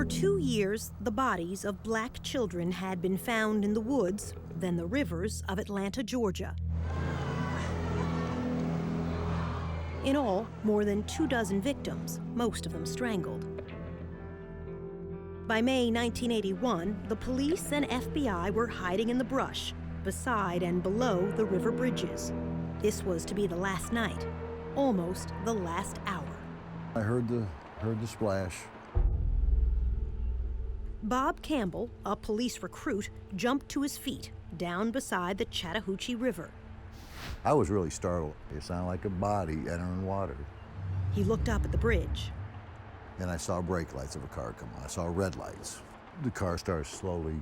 2 years, the bodies of black children had been found in the woods, then the rivers of Atlanta, Georgia. In all, more than 24 victims, most of them strangled. By May 1981, the police and FBI were hiding in the brush, beside and below the river bridges. This was to be the last night, almost the last hour. I heard the splash. Bob Campbell, a police recruit, jumped to his feet, down beside the Chattahoochee River. I was really startled. It sounded like a body entering water. He looked up at the bridge. And I saw brake lights of a car come on. I saw red lights. The car started slowly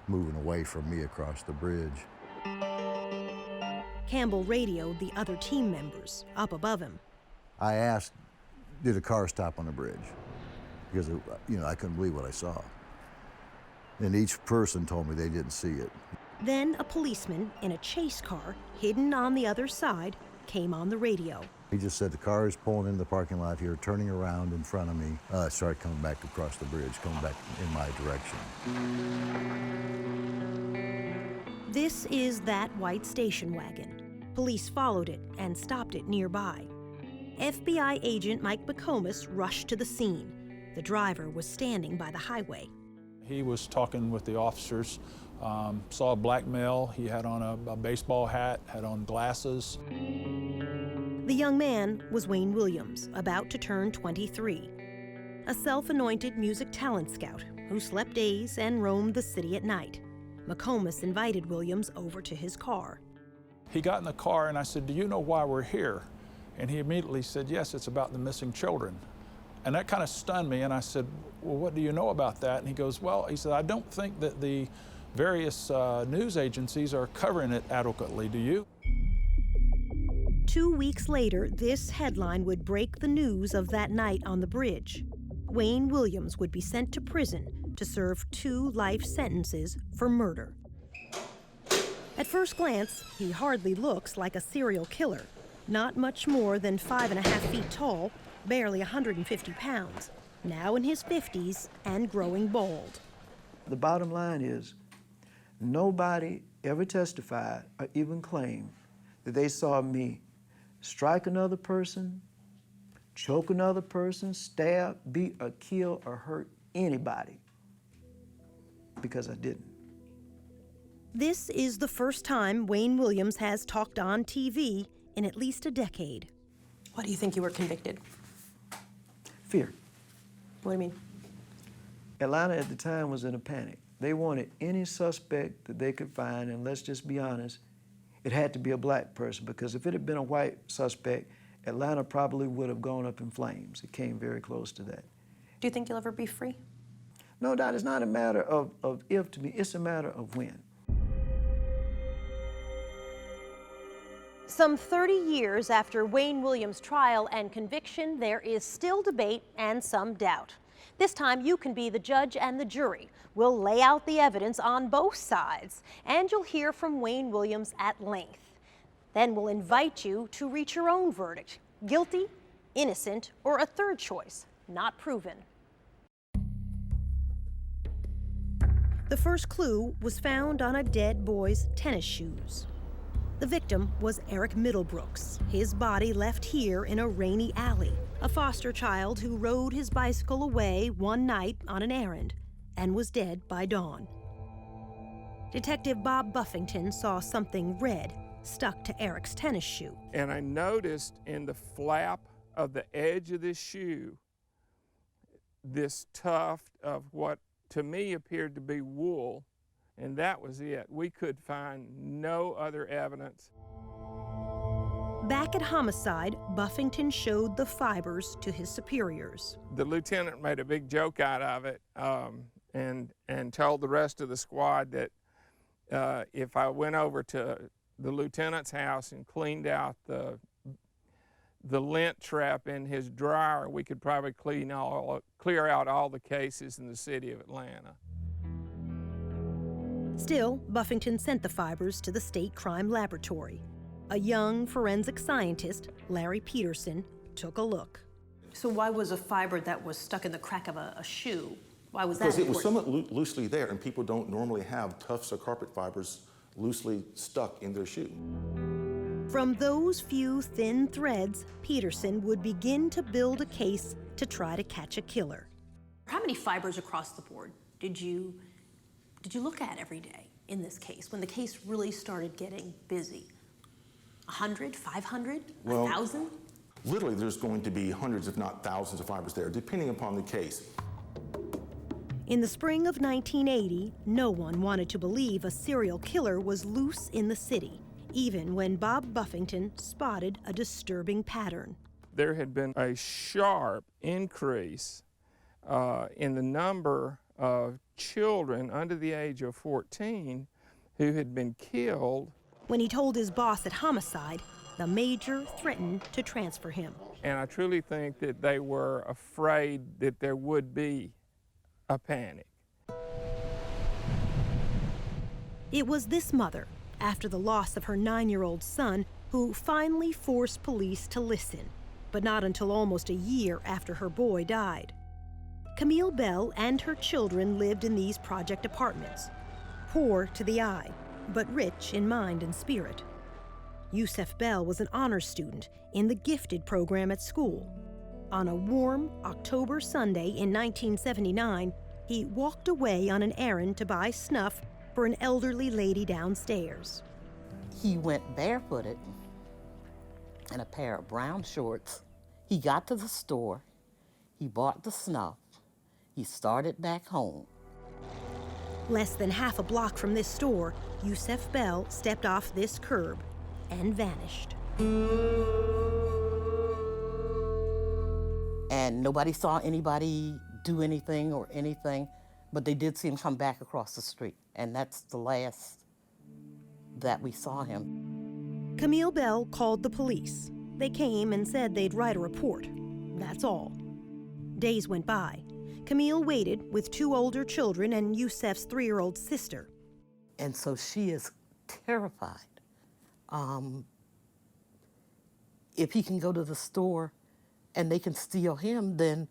moving away from me across the bridge. Campbell radioed the other team members up above him. I asked, did a car stop on the bridge? Because, I couldn't believe what I saw. And each person told me they didn't see it. Then a policeman in a chase car, hidden on the other side, came on the radio. He just said, the car is pulling into the parking lot here, turning around in front of me. Started coming back across the bridge, coming back in my direction. This is that white station wagon. Police followed it and stopped it nearby. FBI agent Mike McComas rushed to the scene. The driver was standing by the highway. He was talking with the officers, saw a black male. He had on a baseball hat, had on glasses. The young man was Wayne Williams, about to turn 23, a self-anointed music talent scout who slept days and roamed the city at night. McComas invited Williams over to his car. He got in the car and I said, do you know why we're here? And he immediately said, yes, it's about the missing children. And that kind of stunned me, and I said, well, what do you know about that? And he goes, well, he said, I don't think that the various news agencies are covering it adequately, do you? 2 weeks later, this headline would break the news of that night on the bridge. Wayne Williams would be sent to prison to serve 2 life sentences for murder. At first glance, he hardly looks like a serial killer. Not much more than 5.5 feet tall, barely 150 pounds, now in his 50s and growing bald. The bottom line is, nobody ever testified or even claimed that they saw me strike another person, choke another person, stab, beat, or kill, or hurt anybody, because I didn't. This is the first time Wayne Williams has talked on TV in at least a decade. Why do you think you were convicted? Fear. What do you mean? Atlanta at the time was in a panic. They wanted any suspect that they could find, and let's just be honest, it had to be a black person, because if it had been a white suspect, Atlanta probably would have gone up in flames. It came very close to that. Do you think you'll ever be free? No, Dot, it's not a matter of if to me, it's a matter of when. Some 30 years after Wayne Williams' trial and conviction, there is still debate and some doubt. This time, you can be the judge and the jury. We'll lay out the evidence on both sides, and you'll hear from Wayne Williams at length. Then we'll invite you to reach your own verdict: guilty, innocent, or a third choice, not proven. The first clue was found on a dead boy's tennis shoes. The victim was Eric Middlebrooks, his body left here in a rainy alley, a foster child who rode his bicycle away one night on an errand and was dead by dawn. Detective Bob Buffington saw something red stuck to Eric's tennis shoe. And I noticed in the flap of the edge of this shoe this tuft of what to me appeared to be wool. And that was it. We could find no other evidence. Back at Homicide, Buffington showed the fibers to his superiors. The lieutenant made a big joke out of it and told the rest of the squad that if I went over to the lieutenant's house and cleaned out the lint trap in his dryer, we could probably clear out all the cases in the city of Atlanta. Still, Buffington sent the fibers to the State Crime Laboratory. A young forensic scientist, Larry Peterson, took a look. So why was a fiber that was stuck in the crack of a shoe Why was that Because it was important? somewhat loosely there, and people don't normally have tufts or carpet fibers loosely stuck in their shoe. From those few thin threads, Peterson would begin to build a case to try to catch a killer. How many fibers across the board did you look at every day in this case, when the case really started getting busy? 100, 500, Well, 1,000? Literally, there's going to be hundreds, if not thousands, of fibers there, depending upon the case. In the spring of 1980, no one wanted to believe a serial killer was loose in the city, even when Bob Buffington spotted a disturbing pattern. There had been a sharp increase in the number of children under the age of 14 who had been killed. When he told his boss at Homicide, the major threatened to transfer him. And I truly think that they were afraid that there would be a panic. It was this mother, after the loss of her 9-year-old son, who finally forced police to listen, but not until almost a year after her boy died. Camille Bell and her children lived in these project apartments, poor to the eye, but rich in mind and spirit. Yusef Bell was an honors student in the gifted program at school. On a warm October Sunday in 1979, he walked away on an errand to buy snuff for an elderly lady downstairs. He went barefooted in a pair of brown shorts. He got to the store, he bought the snuff, he started back home. Less than half a block from this store, Yusef Bell stepped off this curb and vanished. And nobody saw anybody do anything or anything, but they did see him come back across the street. And that's the last that we saw him. Camille Bell called the police. They came and said they'd write a report. That's all. Days went by. Camille waited with 2 older children and Yusef's 3-year-old sister. And so she is terrified. If he can go to the store and they can steal him, then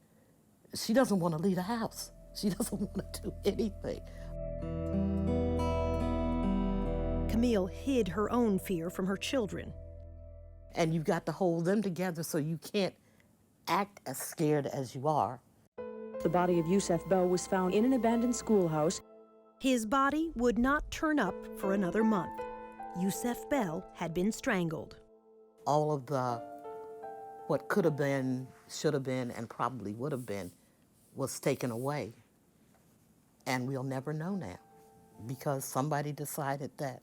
she doesn't want to leave the house. She doesn't want to do anything. Camille hid her own fear from her children. And you've got to hold them together so you can't act as scared as you are. The body of Yusef Bell was found in an abandoned schoolhouse. His body would not turn up for another month. Yusef Bell had been strangled. All of the what could have been, should have been, and probably would have been was taken away. And we'll never know now because somebody decided that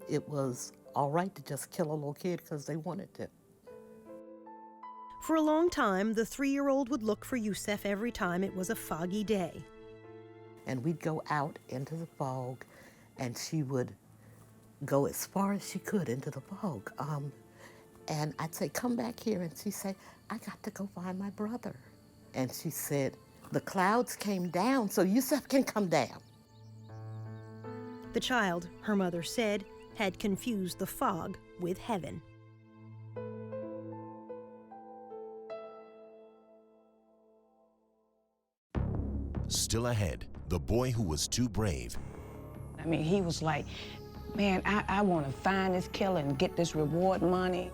it was all right to just kill a little kid because they wanted to. For a long time, the 3-year-old would look for Yusef every time it was a foggy day. And we'd go out into the fog, and she would go as far as she could into the fog. And I'd say, come back here, and she'd say, I got to go find my brother. And she said, the clouds came down, so Yusef can come down. The child, her mother said, had confused the fog with heaven. Still ahead, the boy who was too brave. I mean, he was like, man, I want to find this killer and get this reward money.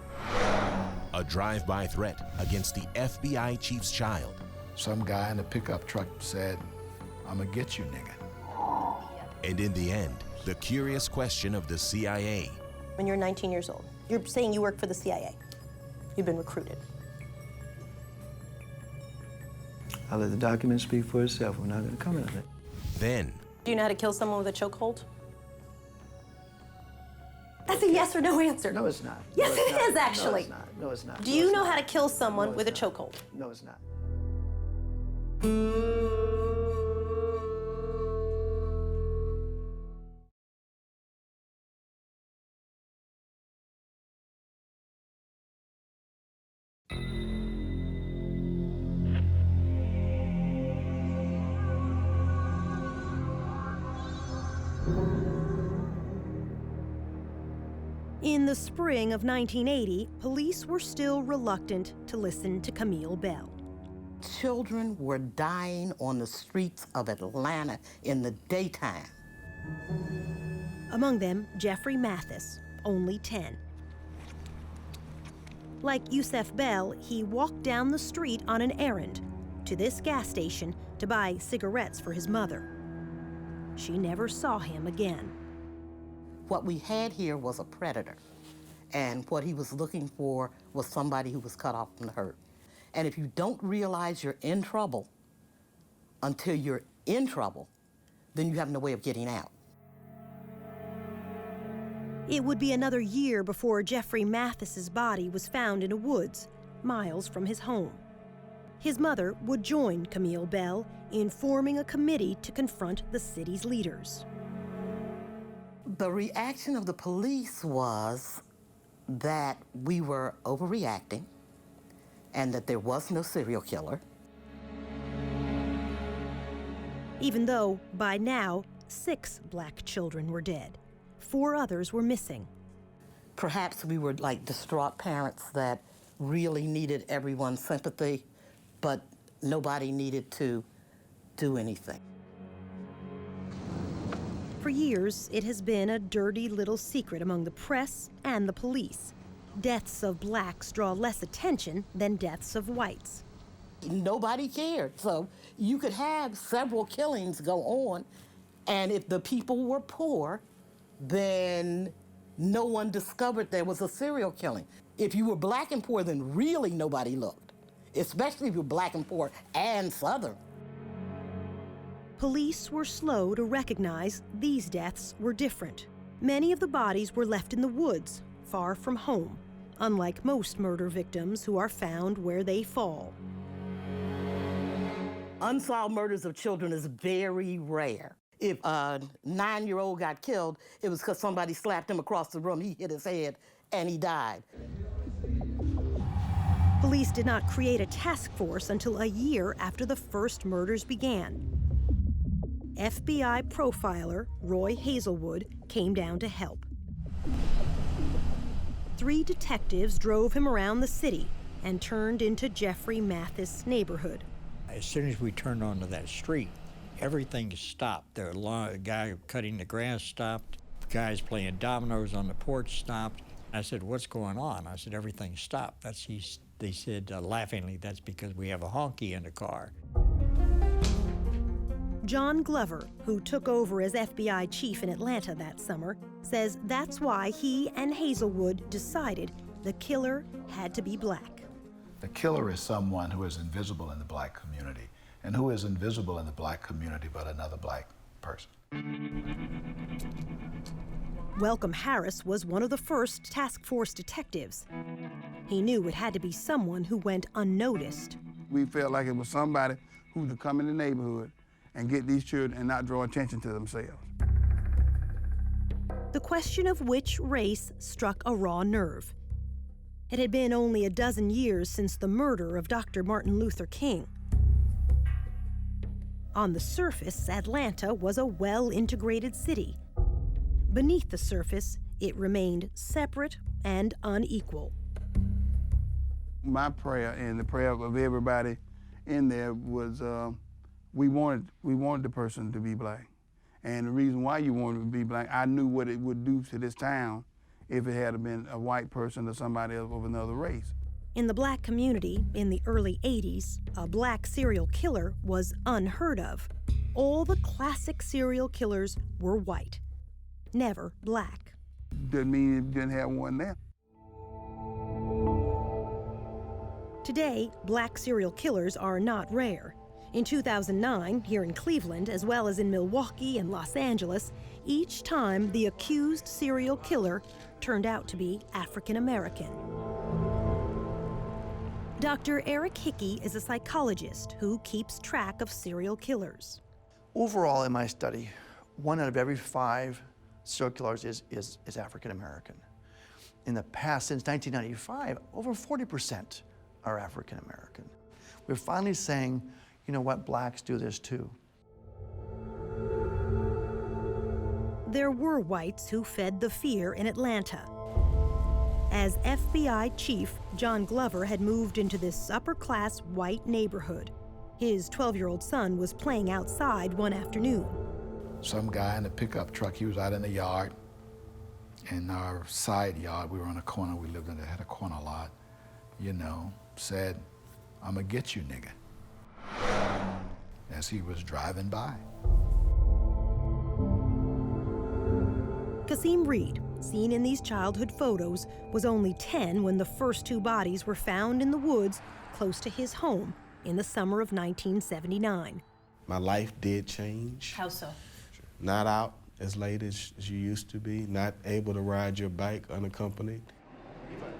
A drive-by threat against the FBI chief's child. Some guy in a pickup truck said, I'm gonna get you, nigga. And in the end, the curious question of the CIA. When you're 19 years old, you're saying you work for the CIA. You've been recruited. I'll let the document speak for itself. We're not going to comment on it. Then. Do you know how to kill someone with a chokehold? That's a yes or no answer. No, it's not. Yes, no, it is, actually. No, it's not. No, it's not. Do you know how to kill someone with a chokehold? No, it's not. In the spring of 1980, police were still reluctant to listen to Camille Bell. Children were dying on the streets of Atlanta in the daytime. Among them, Jeffrey Mathis, only 10. Like Yusef Bell, he walked down the street on an errand to this gas station to buy cigarettes for his mother. She never saw him again. What we had here was a predator, and what he was looking for was somebody who was cut off from the herd. And if you don't realize you're in trouble until you're in trouble, then you have no way of getting out. It would be another year before Jeffrey Mathis's body was found in a woods, miles from his home. His mother would join Camille Bell in forming a committee to confront the city's leaders. The reaction of the police was that we were overreacting and that there was no serial killer. Even though, by now, 6 black children were dead. 4 others were missing. Perhaps we were like distraught parents that really needed everyone's sympathy, but nobody needed to do anything. For years, it has been a dirty little secret among the press and the police. Deaths of blacks draw less attention than deaths of whites. Nobody cared. So you could have several killings go on, and if the people were poor, then no one discovered there was a serial killing. If you were black and poor, then really nobody looked, especially if you were black and poor and Southern. Police were slow to recognize these deaths were different. Many of the bodies were left in the woods, far from home, unlike most murder victims who are found where they fall. Unsolved murders of children is very rare. If a 9-year-old got killed, it was because somebody slapped him across the room, he hit his head, and he died. Police did not create a task force until a year after the first murders began. FBI profiler Roy Hazelwood came down to help. 3 detectives drove him around the city and turned into Jeffrey Mathis' neighborhood. As soon as we turned onto that street, everything stopped. The guy cutting the grass stopped. The guys playing dominoes on the porch stopped. I said, "What's going on?" I said, "Everything stopped." They said laughingly, "That's because we have a honky in the car." John Glover, who took over as FBI chief in Atlanta that summer, says that's why he and Hazelwood decided the killer had to be black. The killer is someone who is invisible in the black community. And who is invisible in the black community but another black person? Welcome Harris was one of the first task force detectives. He knew it had to be someone who went unnoticed. We felt like it was somebody who could come in the neighborhood and get these children and not draw attention to themselves. The question of which race struck a raw nerve. It had been only a dozen years since the murder of Dr. Martin Luther King. On the surface, Atlanta was a well-integrated city. Beneath the surface, it remained separate and unequal. My prayer and the prayer of everybody in there was we wanted the person to be black. And the reason why you wanted to be black, I knew what it would do to this town if it had been a white person or somebody else of another race. In the black community in the early 80s, a black serial killer was unheard of. All the classic serial killers were white, never black. Doesn't mean you didn't have one there. Today, black serial killers are not rare. In 2009, here in Cleveland, as well as in Milwaukee and Los Angeles, each time the accused serial killer turned out to be African American. Dr. Eric Hickey is a psychologist who keeps track of serial killers. Overall, in my study, 1 out of every 5 serial killers is African American. In the past, since 1995, over 40% are African American. We're finally saying, you know what, blacks do this too. There were whites who fed the fear in Atlanta. as FBI Chief John Glover had moved into this upper-class white neighborhood. His 12-year-old son was playing outside one afternoon. Some guy in a pickup truck, he was out in the yard, in our side yard. We were on a corner, we lived in it, had a corner lot, you know, said, "I'm gonna get you, nigga," as he was driving by. Kasim Reed, seen in these childhood photos, was only 10 when the first two bodies were found in the woods close to his home in the summer of 1979. My life did change. How so? Not out as late as you used to be, not able to ride your bike unaccompanied.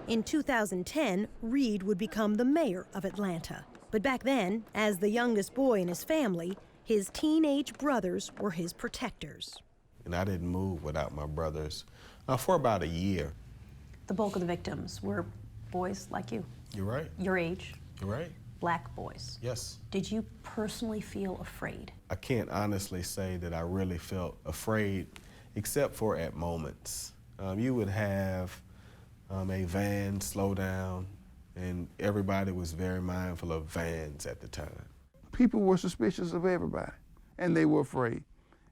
In 2010, Reed would become the mayor of Atlanta. But back then, as the youngest boy in his family, his teenage brothers were his protectors. And I didn't move without my brothers for about a year. The bulk of the victims were boys like you. You're right. Your age. You're right. Black boys. Yes. Did you personally feel afraid? I can't honestly say that I really felt afraid, except for at moments. You would have a van slow down, and everybody was very mindful of vans at the time. People were suspicious of everybody, and they were afraid.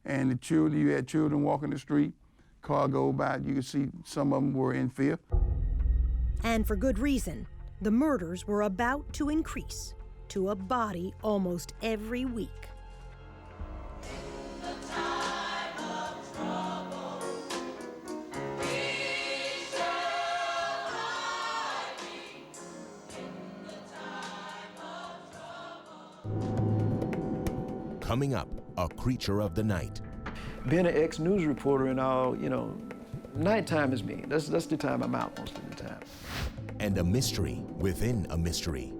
And the children, you had children walking the street, car go by, you could see some of them were in fear. And for good reason. The murders were about to increase to a body almost every week. Coming up, a creature of the night. Being an ex-news reporter and all, you know, nighttime is me. That's the time I'm out most of the time. And a mystery within a mystery.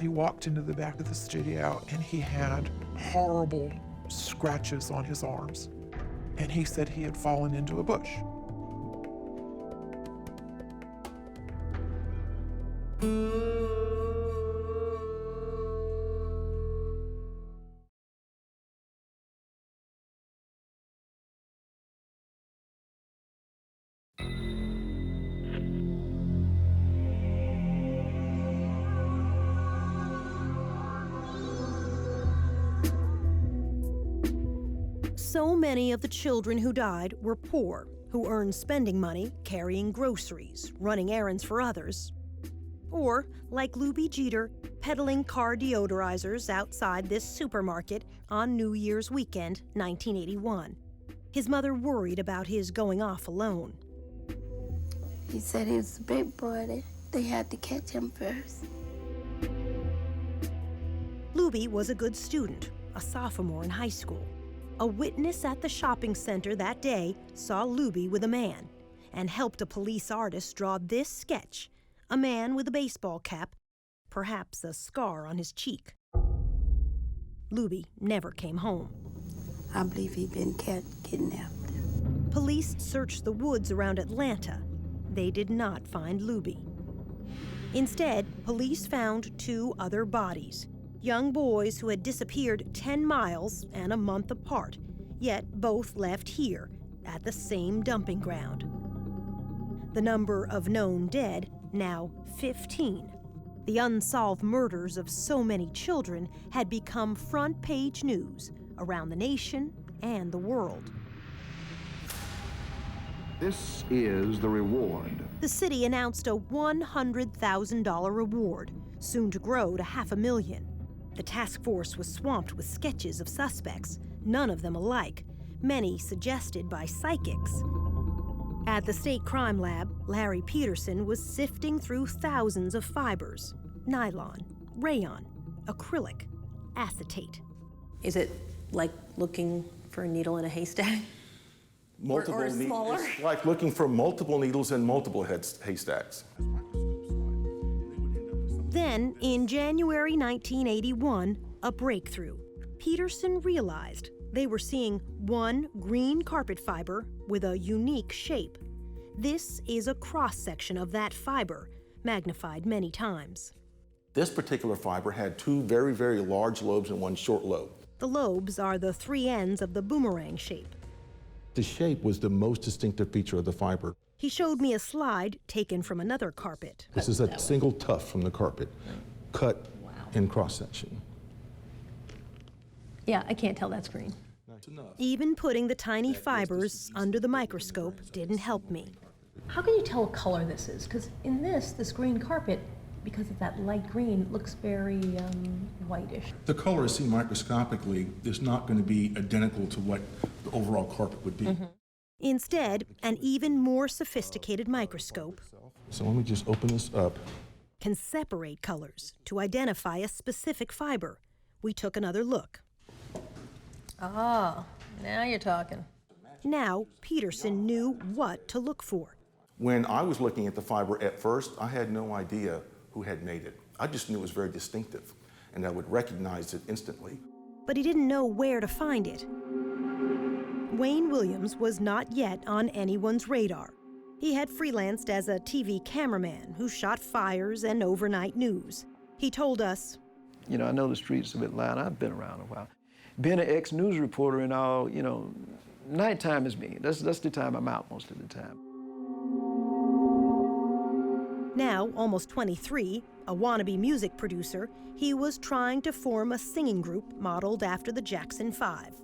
He walked into the back of the studio and he had horrible scratches on his arms. And he said he had fallen into a bush. So many of the children who died were poor, who earned spending money carrying groceries, running errands for others. Or, like Luby Jeter, peddling car deodorizers outside this supermarket on New Year's weekend, 1981. His mother worried about his going off alone. He said he was a big boy. They had to catch him first. Luby was a good student, a sophomore in high school. A witness at the shopping center that day saw Luby with a man and helped a police artist draw this sketch, a man with a baseball cap, perhaps a scar on his cheek. Luby never came home. I believe he'd been kidnapped. Police searched the woods around Atlanta. They did not find Luby. Instead, police found two other bodies. Young boys who had disappeared 10 miles and a month apart, yet both left here at the same dumping ground. The number of known dead, now 15. The unsolved murders of so many children had become front-page news around the nation and the world. This is the reward. The city announced a $100,000 reward, soon to grow to $500,000. The task force was swamped with sketches of suspects, none of them alike, many suggested by psychics. At the state crime lab, Larry Peterson was sifting through thousands of fibers: nylon, rayon, acrylic, acetate. Is it like looking for a needle in a haystack? Or smaller? It's like looking for multiple needles in multiple haystacks. Then, in January 1981, a breakthrough. Peterson realized they were seeing one green carpet fiber with a unique shape. This is a cross-section of that fiber, magnified many times. This particular fiber had two very, very large lobes and one short lobe. The lobes are the three ends of the boomerang shape. The shape was the most distinctive feature of the fiber. He showed me a slide taken from another carpet. This is a single tuft from the carpet, cut in cross-section. Yeah, I can't tell that's green. Even putting the tiny fibers under the microscope didn't help me. How can you tell what color this is? Because in this green carpet, because of that light green, looks very whitish. The color seen microscopically is not going to be identical to what the overall carpet would be. Instead, an even more sophisticated microscope So let me just open this up. can separate colors to identify a specific fiber. We took another look. Ah, now you're talking. Now, Peterson knew what to look for. When I was looking at the fiber at first, I had no idea who had made it. I just knew it was very distinctive, and I would recognize it instantly. But he didn't know where to find it. Wayne Williams was not yet on anyone's radar. He had freelanced as a TV cameraman who shot fires and overnight news. He told us, You know, I know the streets of Atlanta. I've been around a while. Being an ex-news reporter and all, you know, nighttime is me. That's the time I'm out most of the time. now almost 23, a wannabe music producer, he was trying to form a singing group modeled after the Jackson 5.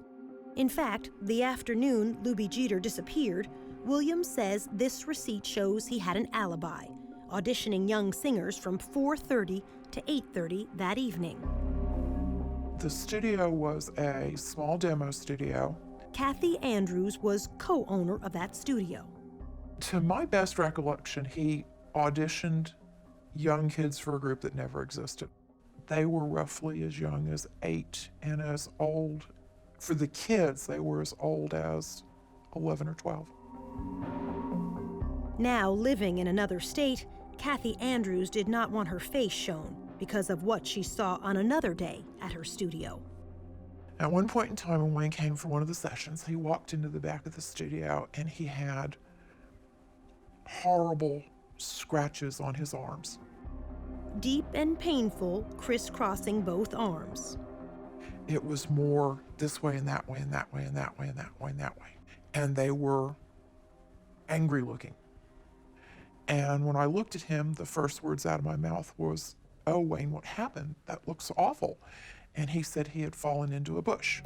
In fact, the afternoon Lubie Jeter disappeared, Williams says this receipt shows he had an alibi, auditioning young singers from 4:30 to 8:30 that evening. The studio was a small demo studio. Kathy Andrews was co-owner of that studio. To my best recollection, he auditioned young kids for a group that never existed. They were roughly as young as 8 and as old, for the kids, they were as old as 11 or 12. Now living in another state, Kathy Andrews did not want her face shown because of what she saw on another day at her studio. At one point in time, when Wayne came for one of the sessions, he walked into the back of the studio and he had horrible scratches on his arms. Deep and painful, crisscrossing both arms. It was more this way and that way and that way and that way and that way and that way. And they were angry looking. And when I looked at him, the first words out of my mouth was, "Oh, Wayne, what happened? That looks awful." And he said he had fallen into a bush.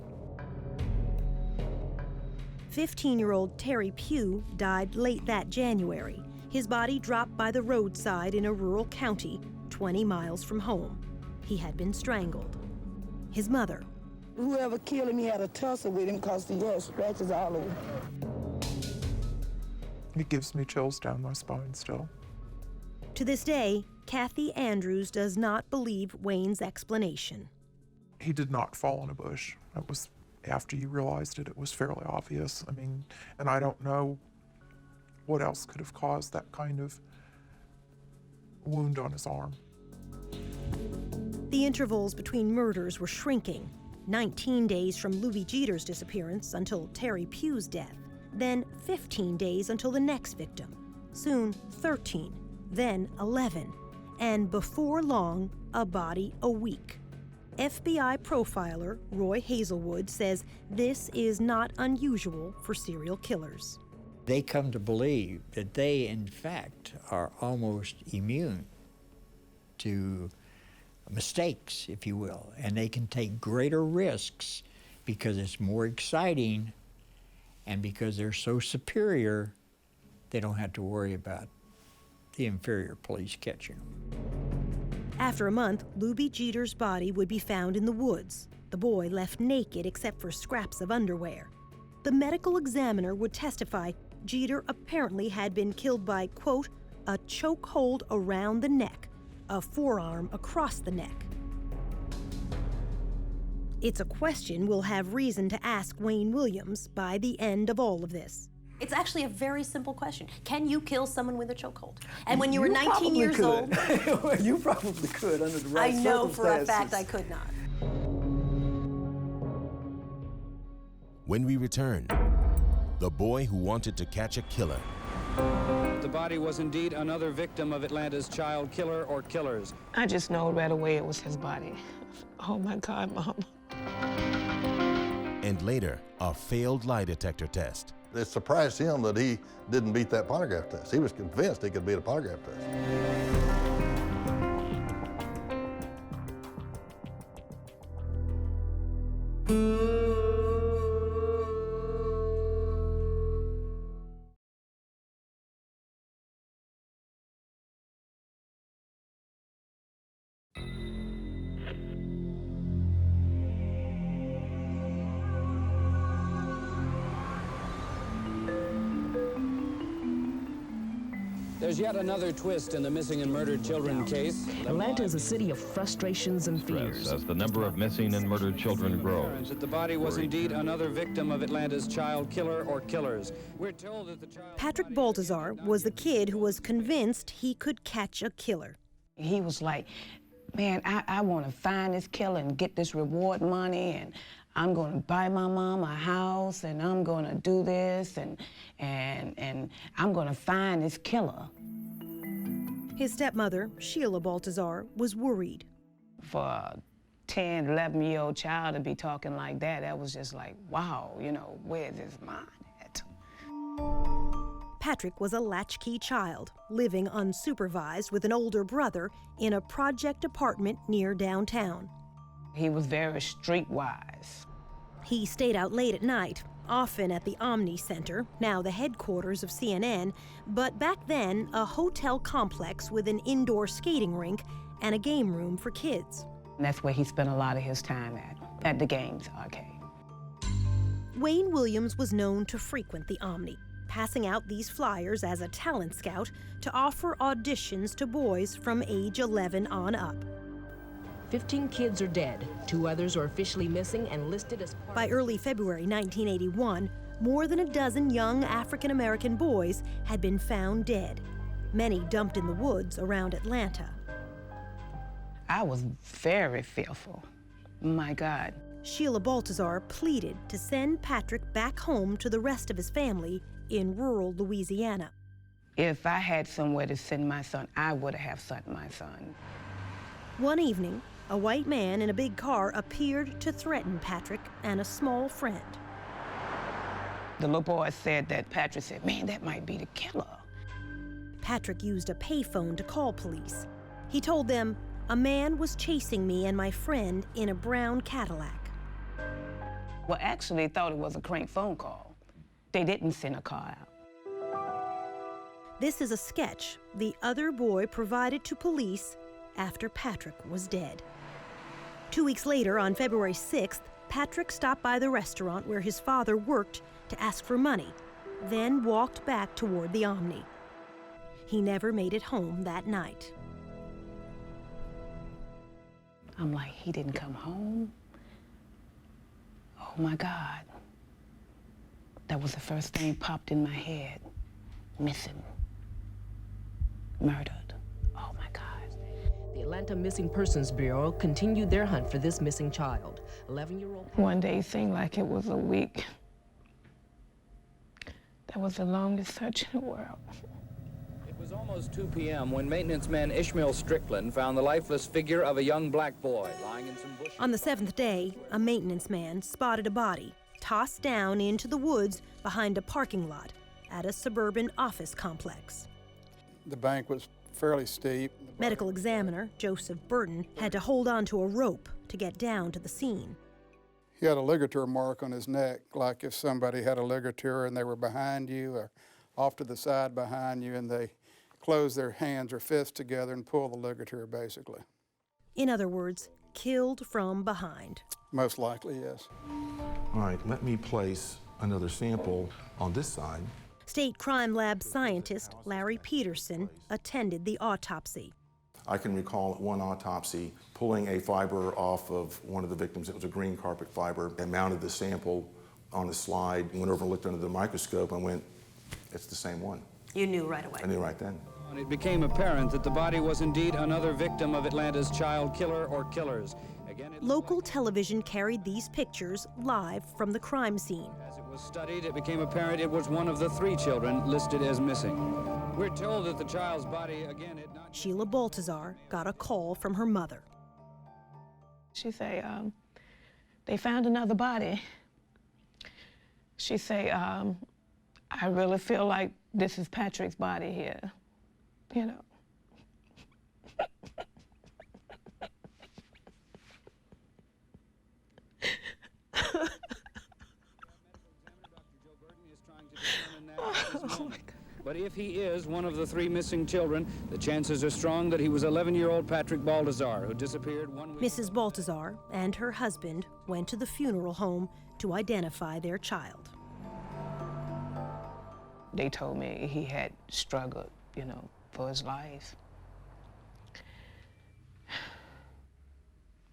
15-year-old Terry Pugh died late that January. His body dropped by the roadside in a rural county 20 miles from home. He had been strangled. His mother. Whoever killed him, he had a tussle with him because he had scratches all over. It gives me chills down my spine still. To this day, Kathy Andrews does not believe Wayne's explanation. He did not fall in a bush. It was, after you realized it, it was fairly obvious. I mean, and I don't know what else could have caused that kind of wound on his arm. The intervals between murders were shrinking. 19 days from Lubie Jeter's disappearance until Terry Pugh's death. Then 15 days until the next victim. Soon 13, then 11. And before long, a body a week. FBI profiler Roy Hazelwood says this is not unusual for serial killers. They come to believe that they, in fact, are almost immune to mistakes, if you will, and they can take greater risks because it's more exciting and because they're so superior, they don't have to worry about the inferior police catching them. After a month, Lubie Jeter's body would be found in the woods, the boy left naked except for scraps of underwear. The medical examiner would testify Jeter apparently had been killed by, quote, a chokehold around the neck, a forearm across the neck. It's a question we'll have reason to ask Wayne Williams by the end of all of this. It's actually a very simple question. Can you kill someone with a chokehold? And when you were You 19 probably years could. old... You probably could under the right I know for a circumstances. fact I could not. When we return, the boy who wanted to catch a killer. The body was indeed another victim of Atlanta's child killer or killers. I just know right away it was his body. Oh my God, Mom. And later, a failed lie detector test. It surprised him that he didn't beat that polygraph test. He was convinced he could beat a polygraph test. There's yet another twist in the missing and murdered children case. Atlanta is a city of frustrations and fears. As the number of missing and murdered children grows. That the body was indeed another victim of Atlanta's child killer or killers. We're told that the child... Patrick Baltazar was the kid who was convinced he could catch a killer. He was like, man, I want to find this killer and get this reward money, and I'm going to buy my mom a house, and I'm going to do this, and I'm going to find this killer. His stepmother, Sheila Baltazar, was worried. For a 10, 11-year-old child to be talking like that, that was just like, wow, you know, where's his mind at? Patrick was a latchkey child, living unsupervised with an older brother in a project apartment near downtown. He was very streetwise. He stayed out late at night, often at the Omni Center, now the headquarters of CNN, but back then a hotel complex with an indoor skating rink and a game room for kids. And that's where he spent a lot of his time at the games arcade. Wayne Williams was known to frequent the Omni, passing out these flyers as a talent scout to offer auditions to boys from age 11 on up. 15 kids are dead. 2 others are officially missing and listed as part... By early February 1981, more than a dozen young African-American boys had been found dead, many dumped in the woods around Atlanta. I was very fearful. My God. Sheila Baltazar pleaded to send Patrick back home to the rest of his family in rural Louisiana. If I had somewhere to send my son, I would have sent my son. One evening, a white man in a big car appeared to threaten Patrick and a small friend. The little boy said that Patrick said, man, that might be the killer. Patrick used a payphone to call police. He told them, a man was chasing me and my friend in a brown Cadillac. Well, actually, they thought it was a crank phone call. They didn't send a car out. This is a sketch the other boy provided to police after Patrick was dead. 2 weeks later, on February 6th, Patrick stopped by the restaurant where his father worked to ask for money, then walked back toward the Omni. He never made it home that night. I'm like, he didn't come home? Oh my God. That was the first thing popped in my head. Missing. Murdered. Oh my God. The Atlanta Missing Persons Bureau continued their hunt for this missing child. 11-year-old... One day seemed like it was a week. That was the longest search in the world. It was almost 2 p.m. when maintenance man Ishmael Strickland found the lifeless figure of a young black boy lying in some bushes. On the 7th day, a maintenance man spotted a body tossed down into the woods behind a parking lot at a suburban office complex. The bank was fairly steep. Medical examiner Joseph Burton had to hold on to a rope to get down to the scene. He had a ligature mark on his neck, like if somebody had a ligature and they were behind you or off to the side behind you and they closed their hands or fists together and pulled the ligature, basically. In other words, killed from behind. Most likely, yes. All right, let me place another sample on this side. State Crime Lab scientist Larry Peterson attended the autopsy. I can recall at one autopsy pulling a fiber off of one of the victims. It was a green carpet fiber, and mounted the sample on a slide, went over and looked under the microscope and went, it's the same one. You knew right away. I knew right then. It became apparent that the body was indeed another victim of Atlanta's child killer or killers. Again, local television carried these pictures live from the crime scene. As it was studied, it became apparent it was one of the 3 children listed as missing. We're told that the child's body, again, had not... Sheila Baltazar got a call from her mother. She say, they found another body. She say, I really feel like this is Patrick's body here, you know. But if he is one of the 3 missing children, the chances are strong that he was 11-year-old Patrick Baltazar, who disappeared 1 week. Mrs. Baltazar and her husband went to the funeral home to identify their child. They told me he had struggled, you know, for his life.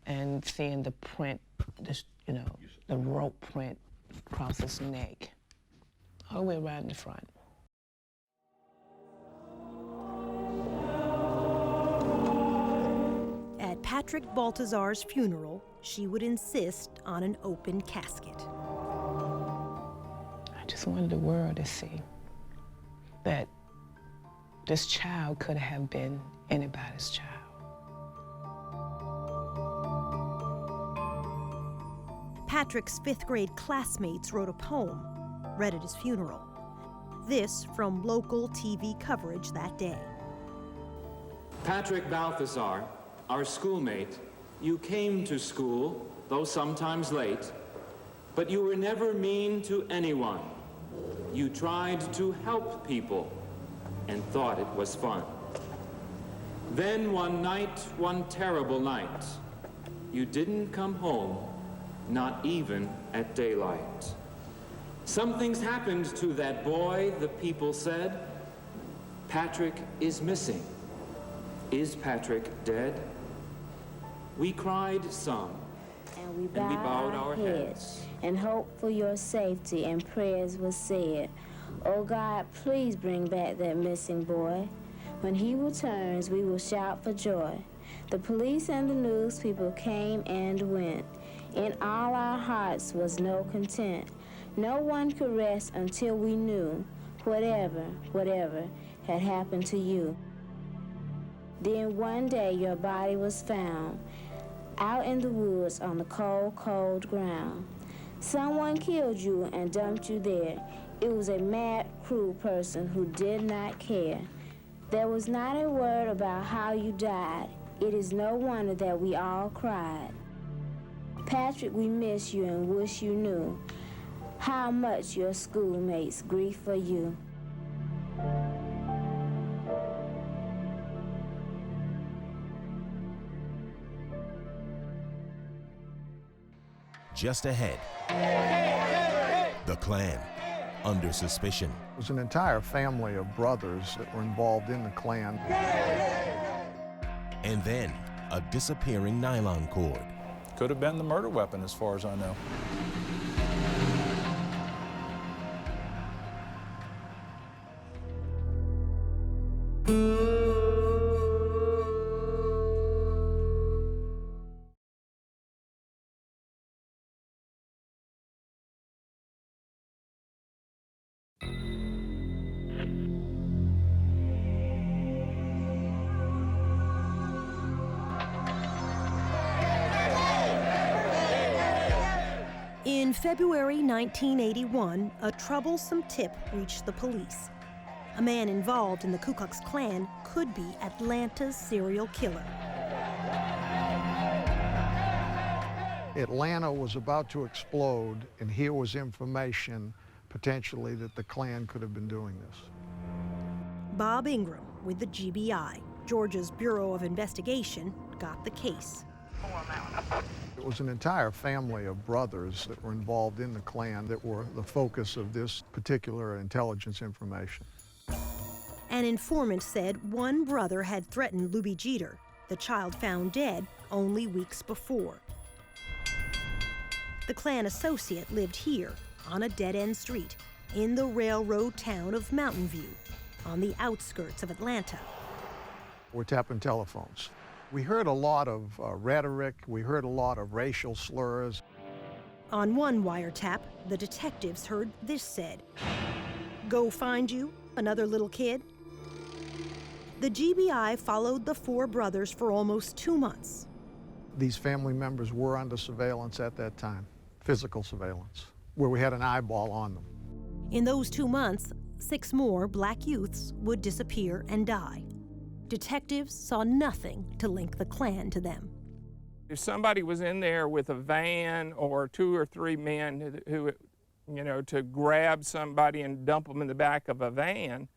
And seeing the print, this, you know, the rope print across his neck, all the way around the front. At Patrick Baltazar's funeral, she would insist on an open casket. I just wanted the world to see that this child could have been anybody's child. Patrick's 5th grade classmates wrote a poem read at his funeral. This from local TV coverage that day. Patrick Baltazar, our schoolmate, you came to school, though sometimes late, but you were never mean to anyone. You tried to help people and thought it was fun. Then one night, one terrible night, you didn't come home, not even at daylight. Something's happened to that boy, the people said. Patrick is missing. Is Patrick dead? We cried some, and we bowed our heads. And hope for your safety, and prayers were said. Oh God, please bring back that missing boy. When he returns, we will shout for joy. The police and the news people came and went. In all our hearts was no content. No one could rest until we knew whatever had happened to you. Then one day your body was found out in the woods on the cold, cold ground. Someone killed you and dumped you there. It was a mad, cruel person who did not care. There was not a word about how you died. It is no wonder that we all cried. Patrick, we miss you and wish you knew how much your schoolmates grieve for you. Just ahead, the Klan under suspicion. It was an entire family of brothers that were involved in the Klan. And then a disappearing nylon cord. Could have been the murder weapon, as far as I know. In February 1981, a troublesome tip reached the police. A man involved in the Ku Klux Klan could be Atlanta's serial killer. Atlanta was about to explode, and here was information potentially that the Klan could have been doing this. Bob Ingram with the GBI, Georgia's Bureau of Investigation, got the case. It was an entire family of brothers that were involved in the Klan that were the focus of this particular intelligence information. An informant said one brother had threatened Lubie Jeter, the child found dead only weeks before. The Klan associate lived here on a dead-end street in the railroad town of Mountain View, on the outskirts of Atlanta. We're tapping telephones. We heard a lot of rhetoric, we heard a lot of racial slurs. On one wiretap, the detectives heard this said, "Go find you another little kid." The GBI followed the four brothers for almost 2 months. These family members were under surveillance at that time, physical surveillance, where we had an eyeball on them. In those 2 months, 6 more black youths would disappear and die. Detectives saw nothing to link the Klan to them. If somebody was in there with a van or 2 or 3 men who, you know, to grab somebody and dump them in the back of a van,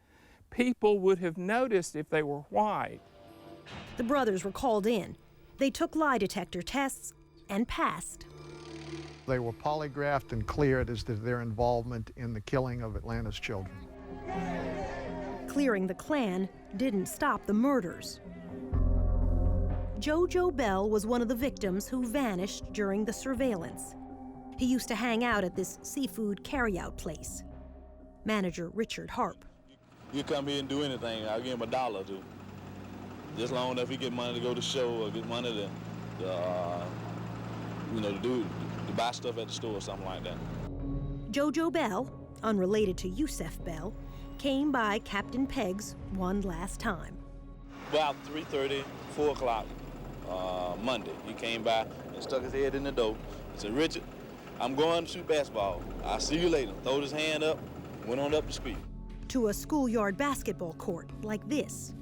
people would have noticed if they were white. The brothers were called in. They took lie detector tests and passed. They were polygraphed and cleared as to their involvement in the killing of Atlanta's children. Clearing the Klan didn't stop the murders. JoJo Bell was one of the victims who vanished during the surveillance. He used to hang out at this seafood carryout place. Manager Richard Harp. You come here and do anything, I'll give him $1 or 2. Just long enough he get money to go to show or get money to you know, to buy stuff at the store or something like that. JoJo Bell, unrelated to Yusef Bell, came by Captain Pegg's one last time. About 3:30, 4 o'clock Monday, he came by and stuck his head in the door. He said, "Richard, I'm going to shoot basketball. I'll see you later." Throwed his hand up, went on up the street. To a schoolyard basketball court like this.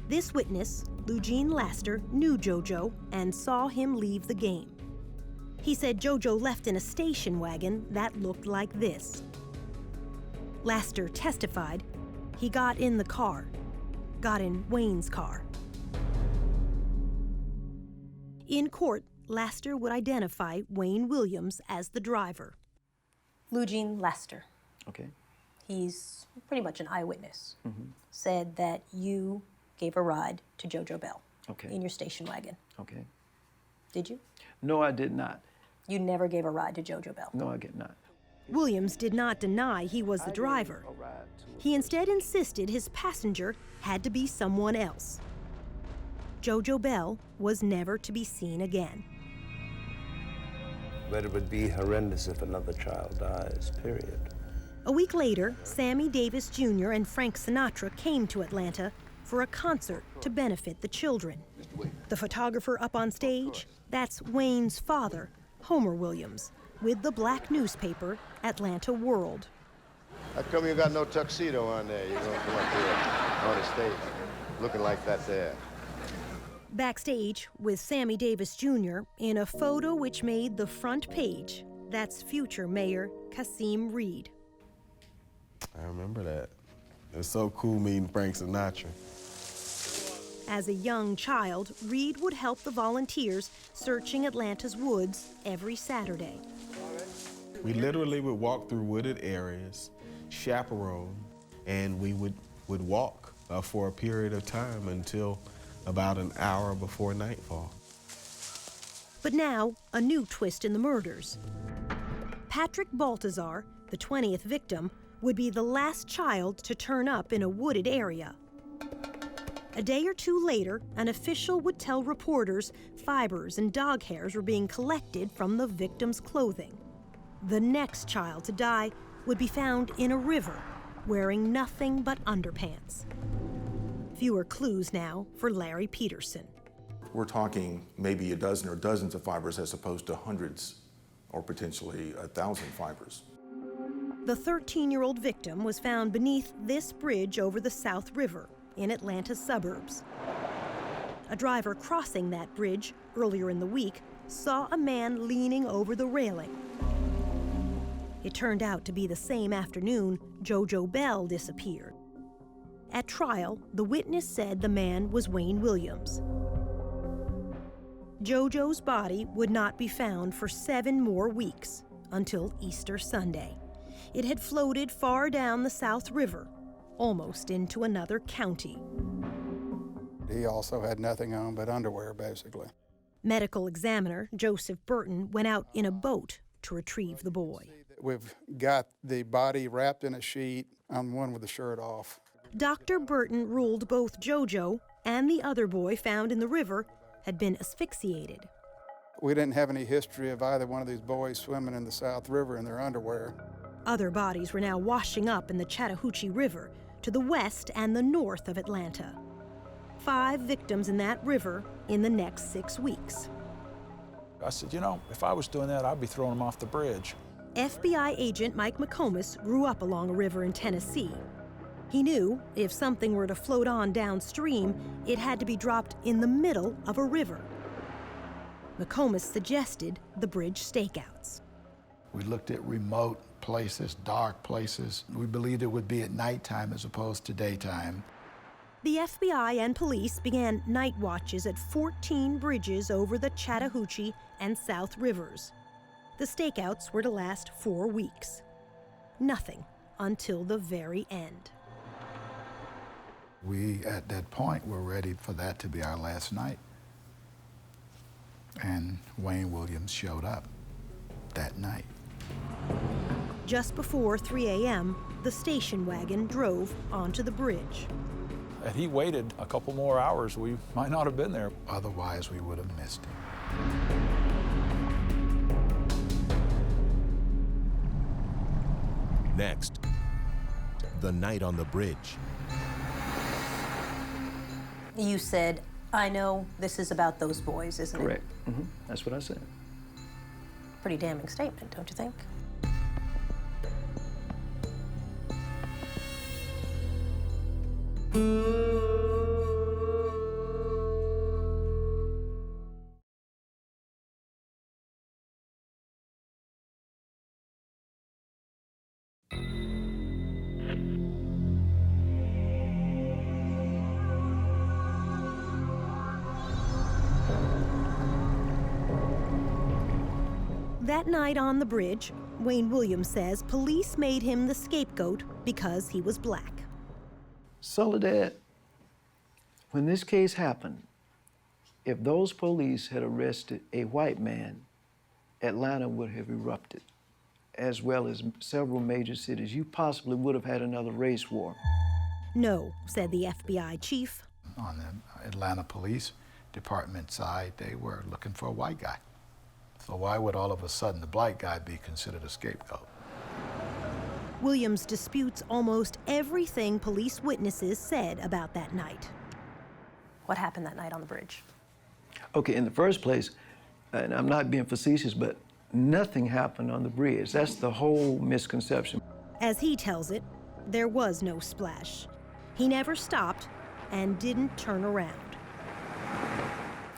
This witness, Eugene Laster, knew JoJo and saw him leave the game. He said JoJo left in a station wagon that looked like this. Laster testified he got in the car, got in Wayne's car. In court, Laster would identify Wayne Williams as the driver. Eugene Laster. Okay. He's pretty much an eyewitness. Mm-hmm. Said that you gave a ride to JoJo Bell Okay. in your station wagon. Okay. Did you? No, I did not. You never gave a ride to JoJo Bell? No, I did not. Williams did not deny he was the driver. He instead insisted his passenger had to be someone else. JoJo Bell was never to be seen again. But it would be horrendous if another child dies, period. A week later, Sammy Davis Jr. and Frank Sinatra came to Atlanta for a concert to benefit the children. The photographer up on stage, that's Wayne's father, Homer Williams, with the black newspaper, Atlanta World. How come you got no tuxedo on there? You're gonna come up here on the stage looking like that there. Backstage with Sammy Davis Jr. in a photo which made the front page, that's future Mayor Kasim Reed. I remember that. It was so cool meeting Frank Sinatra. As a young child, Reed would help the volunteers searching Atlanta's woods every Saturday. We literally would walk through wooded areas, chaperone, and we would walk for a period of time until about an hour before nightfall. But now, a new twist in the murders. Patrick Baltazar, the 20th victim, would be the last child to turn up in a wooded area. A day or two later, an official would tell reporters fibers and dog hairs were being collected from the victim's clothing. The next child to die would be found in a river, wearing nothing but underpants. Fewer clues now for Larry Peterson. We're talking maybe a dozen or dozens of fibers as opposed to hundreds or potentially 1,000 fibers. The 13-year-old victim was found beneath this bridge over the South River in Atlanta's suburbs. A driver crossing that bridge earlier in the week saw a man leaning over the railing. It turned out to be the same afternoon JoJo Bell disappeared. At trial, the witness said the man was Wayne Williams. JoJo's body would not be found for 7 more weeks, until Easter Sunday. It had floated far down the South River, almost into another county. He also had nothing on but underwear, basically. Medical examiner Joseph Burton went out in a boat to retrieve the boy. We've got the body wrapped in a sheet on one with the shirt off. Dr. Burton ruled both JoJo and the other boy found in the river had been asphyxiated. We didn't have any history of either one of these boys swimming in the South River in their underwear. Other bodies were now washing up in the Chattahoochee River to the west and the north of Atlanta. 5 victims in that river in the next 6 weeks. I said, you know, if I was doing that, I'd be throwing them off the bridge. FBI agent Mike McComas grew up along a river in Tennessee. He knew if something were to float on downstream, it had to be dropped in the middle of a river. McComas suggested the bridge stakeouts. We looked at remote places, dark places. We believed it would be at nighttime as opposed to daytime. The FBI and police began night watches at 14 bridges over the Chattahoochee and South Rivers. The stakeouts were to last 4 weeks. Nothing until the very end. We, at that point, were ready for that to be our last night. And Wayne Williams showed up that night. Just before 3 a.m., the station wagon drove onto the bridge. Had he waited a couple more hours, we might not have been there. Otherwise, we would have missed him. Next, the night on the bridge. You said, I know this is about those boys, isn't it? Correct. That's what I said. Pretty damning statement, don't you think? That night on the bridge, Wayne Williams says police made him the scapegoat because he was black. Soledad, when this case happened, if those police had arrested a white man, Atlanta would have erupted, as well as several major cities. You possibly would have had another race war. No, said the FBI chief. On the Atlanta Police Department side, they were looking for a white guy. So why would all of a sudden the black guy be considered a scapegoat? Williams disputes almost everything police witnesses said about that night. What happened that night on the bridge? Okay, in the first place, and I'm not being facetious, but nothing happened on the bridge. That's the whole misconception. As he tells it, there was no splash. He never stopped and didn't turn around.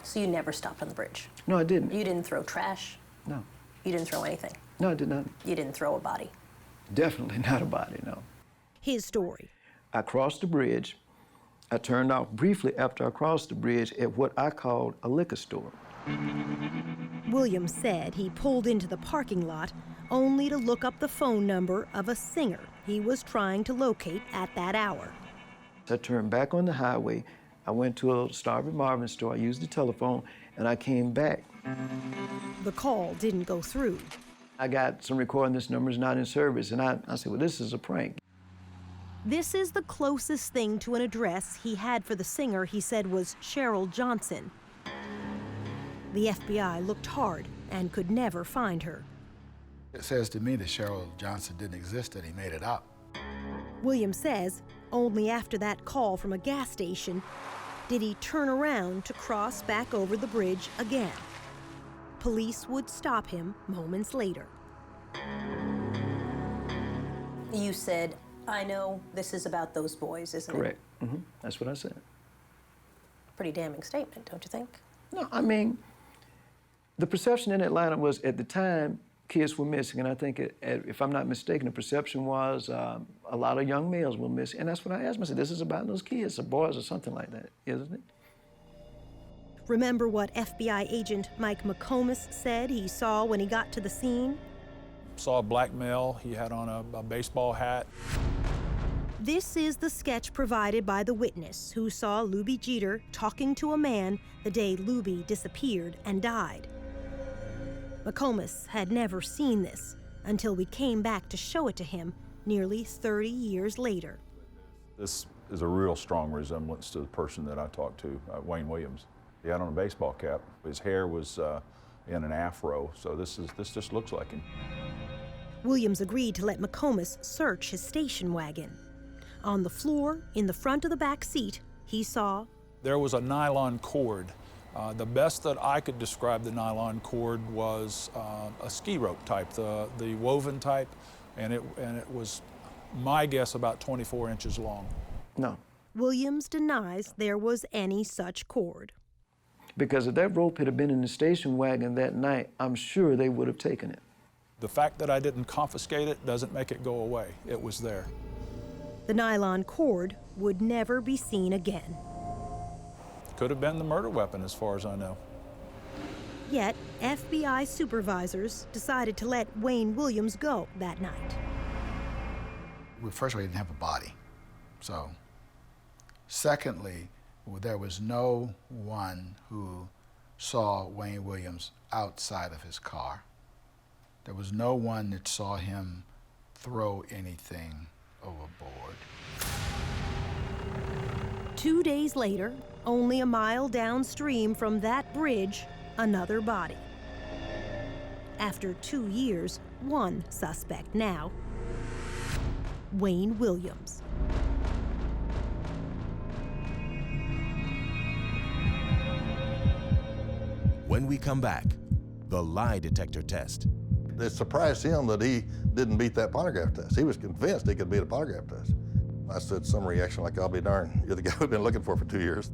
So you never stopped on the bridge? No, I didn't. You didn't throw trash? No. You didn't throw anything? No, I did not. You didn't throw a body? Definitely not a body, no. His story. I crossed the bridge. I turned off briefly after I crossed the bridge at what I called a liquor store. Williams said he pulled into the parking lot only to look up the phone number of a singer he was trying to locate at that hour. I turned back on the highway. I went to a Starving Marvin store. I used the telephone, and I came back. The call didn't go through. I got some recording, this number's not in service, and I said, well, this is a prank. This is the closest thing to an address he had for the singer he said was Cheryl Johnson. The FBI looked hard and could never find her. It says to me that Cheryl Johnson didn't exist, that he made it up. Williams says only after that call from a gas station did he turn around to cross back over the bridge again. Police would stop him moments later. You said, I know this is about those boys, isn't it? Correct. That's what I said. Pretty damning statement, don't you think? No, I mean, the perception in Atlanta was, at the time, kids were missing, and I think, if I'm not mistaken, the perception was a lot of young males were missing, and that's what I asked myself, this is about those kids, the boys or something like that, isn't it? Remember what FBI agent Mike McComas said he saw when he got to the scene? Saw a black male. He had on a baseball hat. This is the sketch provided by the witness who saw Luby Jeter talking to a man the day Luby disappeared and died. McComas had never seen this until we came back to show it to him nearly 30 years later. This is a real strong resemblance to the person that I talked to, Wayne Williams. He had on a baseball cap. His hair was in an afro, so this just looks like him. Williams agreed to let McComas search his station wagon. On the floor, in the front of the back seat, he saw There was a nylon cord The best that I could describe the nylon cord was a ski rope type, the woven type, and it was, my guess, about 24 inches long. No. Williams denies there was any such cord. Because if that rope had been in the station wagon that night, I'm sure they would have taken it. The fact that I didn't confiscate it doesn't make it go away. It was there. The nylon cord would never be seen again. Could have been the murder weapon, as far as I know. Yet, FBI supervisors decided to let Wayne Williams go that night. First of all, he didn't have a body. So, secondly, there was no one who saw Wayne Williams outside of his car. There was no one that saw him throw anything overboard. 2 days later, only a mile downstream from that bridge, another body. After 2 years, one suspect now, Wayne Williams. When we come back, the lie detector test. It surprised him that he didn't beat that polygraph test. He was convinced he could beat a polygraph test. I said some reaction like, I'll be darned, you're the guy we've been looking for 2 years.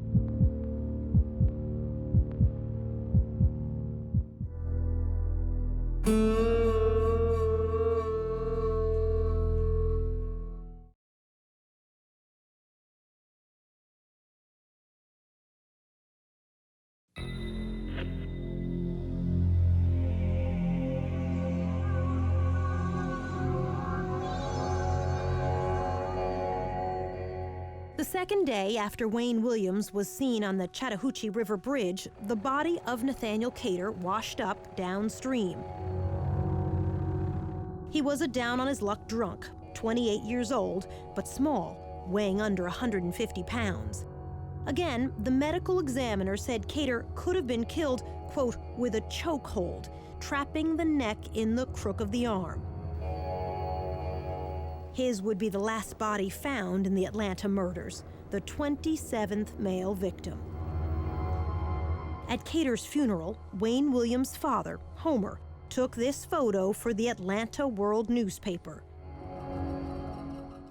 The second day after Wayne Williams was seen on the Chattahoochee River Bridge, the body of Nathaniel Cater washed up downstream. He was a down-on-his-luck drunk, 28 years old, but small, weighing under 150 pounds. Again, the medical examiner said Cater could have been killed, quote, with a chokehold, trapping the neck in the crook of the arm. His would be the last body found in the Atlanta murders, the 27th male victim. At Cater's funeral, Wayne Williams' father, Homer, took this photo for the Atlanta World newspaper.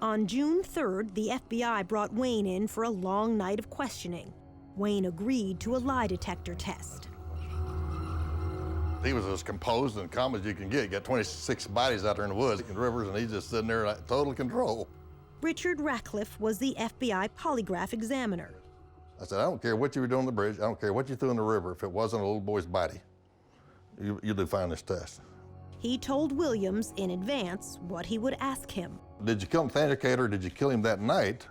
On June 3rd, the FBI brought Wayne in for a long night of questioning. Wayne agreed to a lie detector test. He was as composed and calm as you can get. You got 26 bodies out there in the woods and rivers, and he's just sitting there in total control. Richard Ratcliffe was the FBI polygraph examiner. I said, I don't care what you were doing on the bridge. I don't care what you threw in the river. If it wasn't a little boy's body, you do fine this test. He told Williams in advance what he would ask him. Did you kill Nathaniel Cater? Did you kill him that night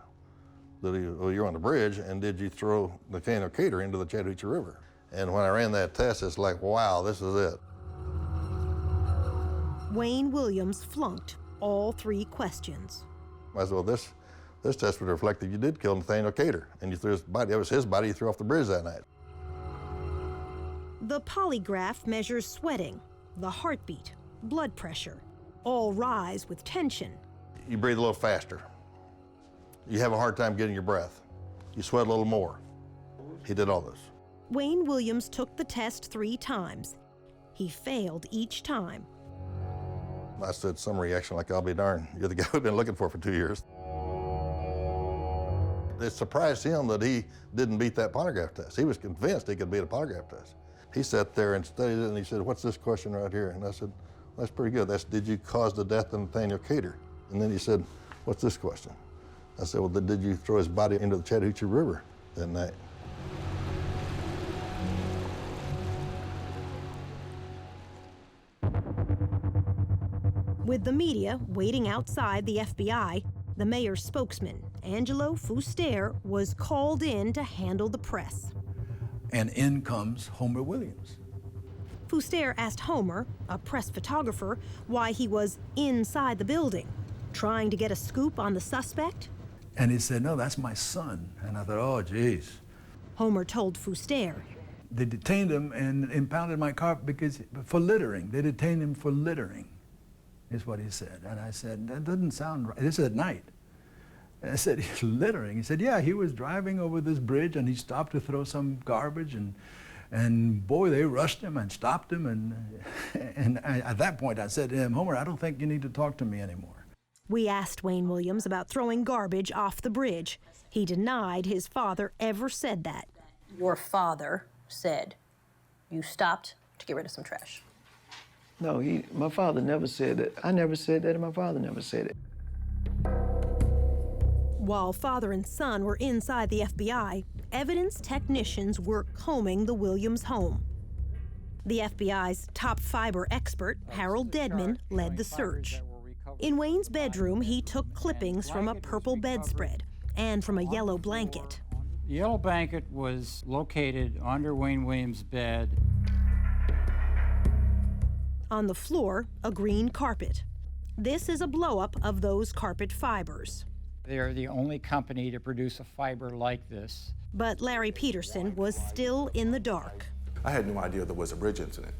that you were on the bridge? And did you throw Nathaniel Cater into the Chattahoochee River? And when I ran that test, it's like, wow, this is it. Wayne Williams flunked all 3 questions. I said, well, this test would reflect that you did kill Nathaniel Cater, and you threw his body, that was his body you threw off the bridge that night. The polygraph measures sweating, the heartbeat, blood pressure, all rise with tension. You breathe a little faster. You have a hard time getting your breath. You sweat a little more. He did all this. Wayne Williams took the test 3 times. He failed each time. I said some reaction like, I'll be darned, you're the guy we've been looking for 2 years. It surprised him that he didn't beat that polygraph test. He was convinced he could beat a polygraph test. He sat there and studied it, and he said, what's this question right here? And I said, that's pretty good. That's, did you cause the death of Nathaniel Cater? And then he said, what's this question? I said, well, did you throw his body into the Chattahoochee River that night? With the media waiting outside the FBI, the mayor's spokesman, Angelo Fuster, was called in to handle the press. And in comes Homer Williams. Fuster asked Homer, a press photographer, why he was inside the building, trying to get a scoop on the suspect. And he said, no, that's my son. And I thought, oh, geez. Homer told Fuster. They detained him and impounded my car for littering. They detained him for littering, is what he said. And I said, that doesn't sound right. This is at night. And I said, he's littering. He said, yeah, he was driving over this bridge and he stopped to throw some garbage and And boy, they rushed him and stopped him. At that point, I said to him, Homer, I don't think you need to talk to me anymore. We asked Wayne Williams about throwing garbage off the bridge. He denied his father ever said that. Your father said you stopped to get rid of some trash. No, my father never said that. I never said that, and my father never said it. While father and son were inside the FBI, evidence technicians were combing the Williams home. The FBI's top fiber expert, Harold Dedman, led the search. In Wayne's bedroom, he took clippings from a purple bedspread and from a yellow blanket. The yellow blanket was located under Wayne Williams' bed. On the floor, a green carpet. This is a blow-up of those carpet fibers. They're the only company to produce a fiber like this. But Larry Peterson was still in the dark. I had no idea there was a bridge incident.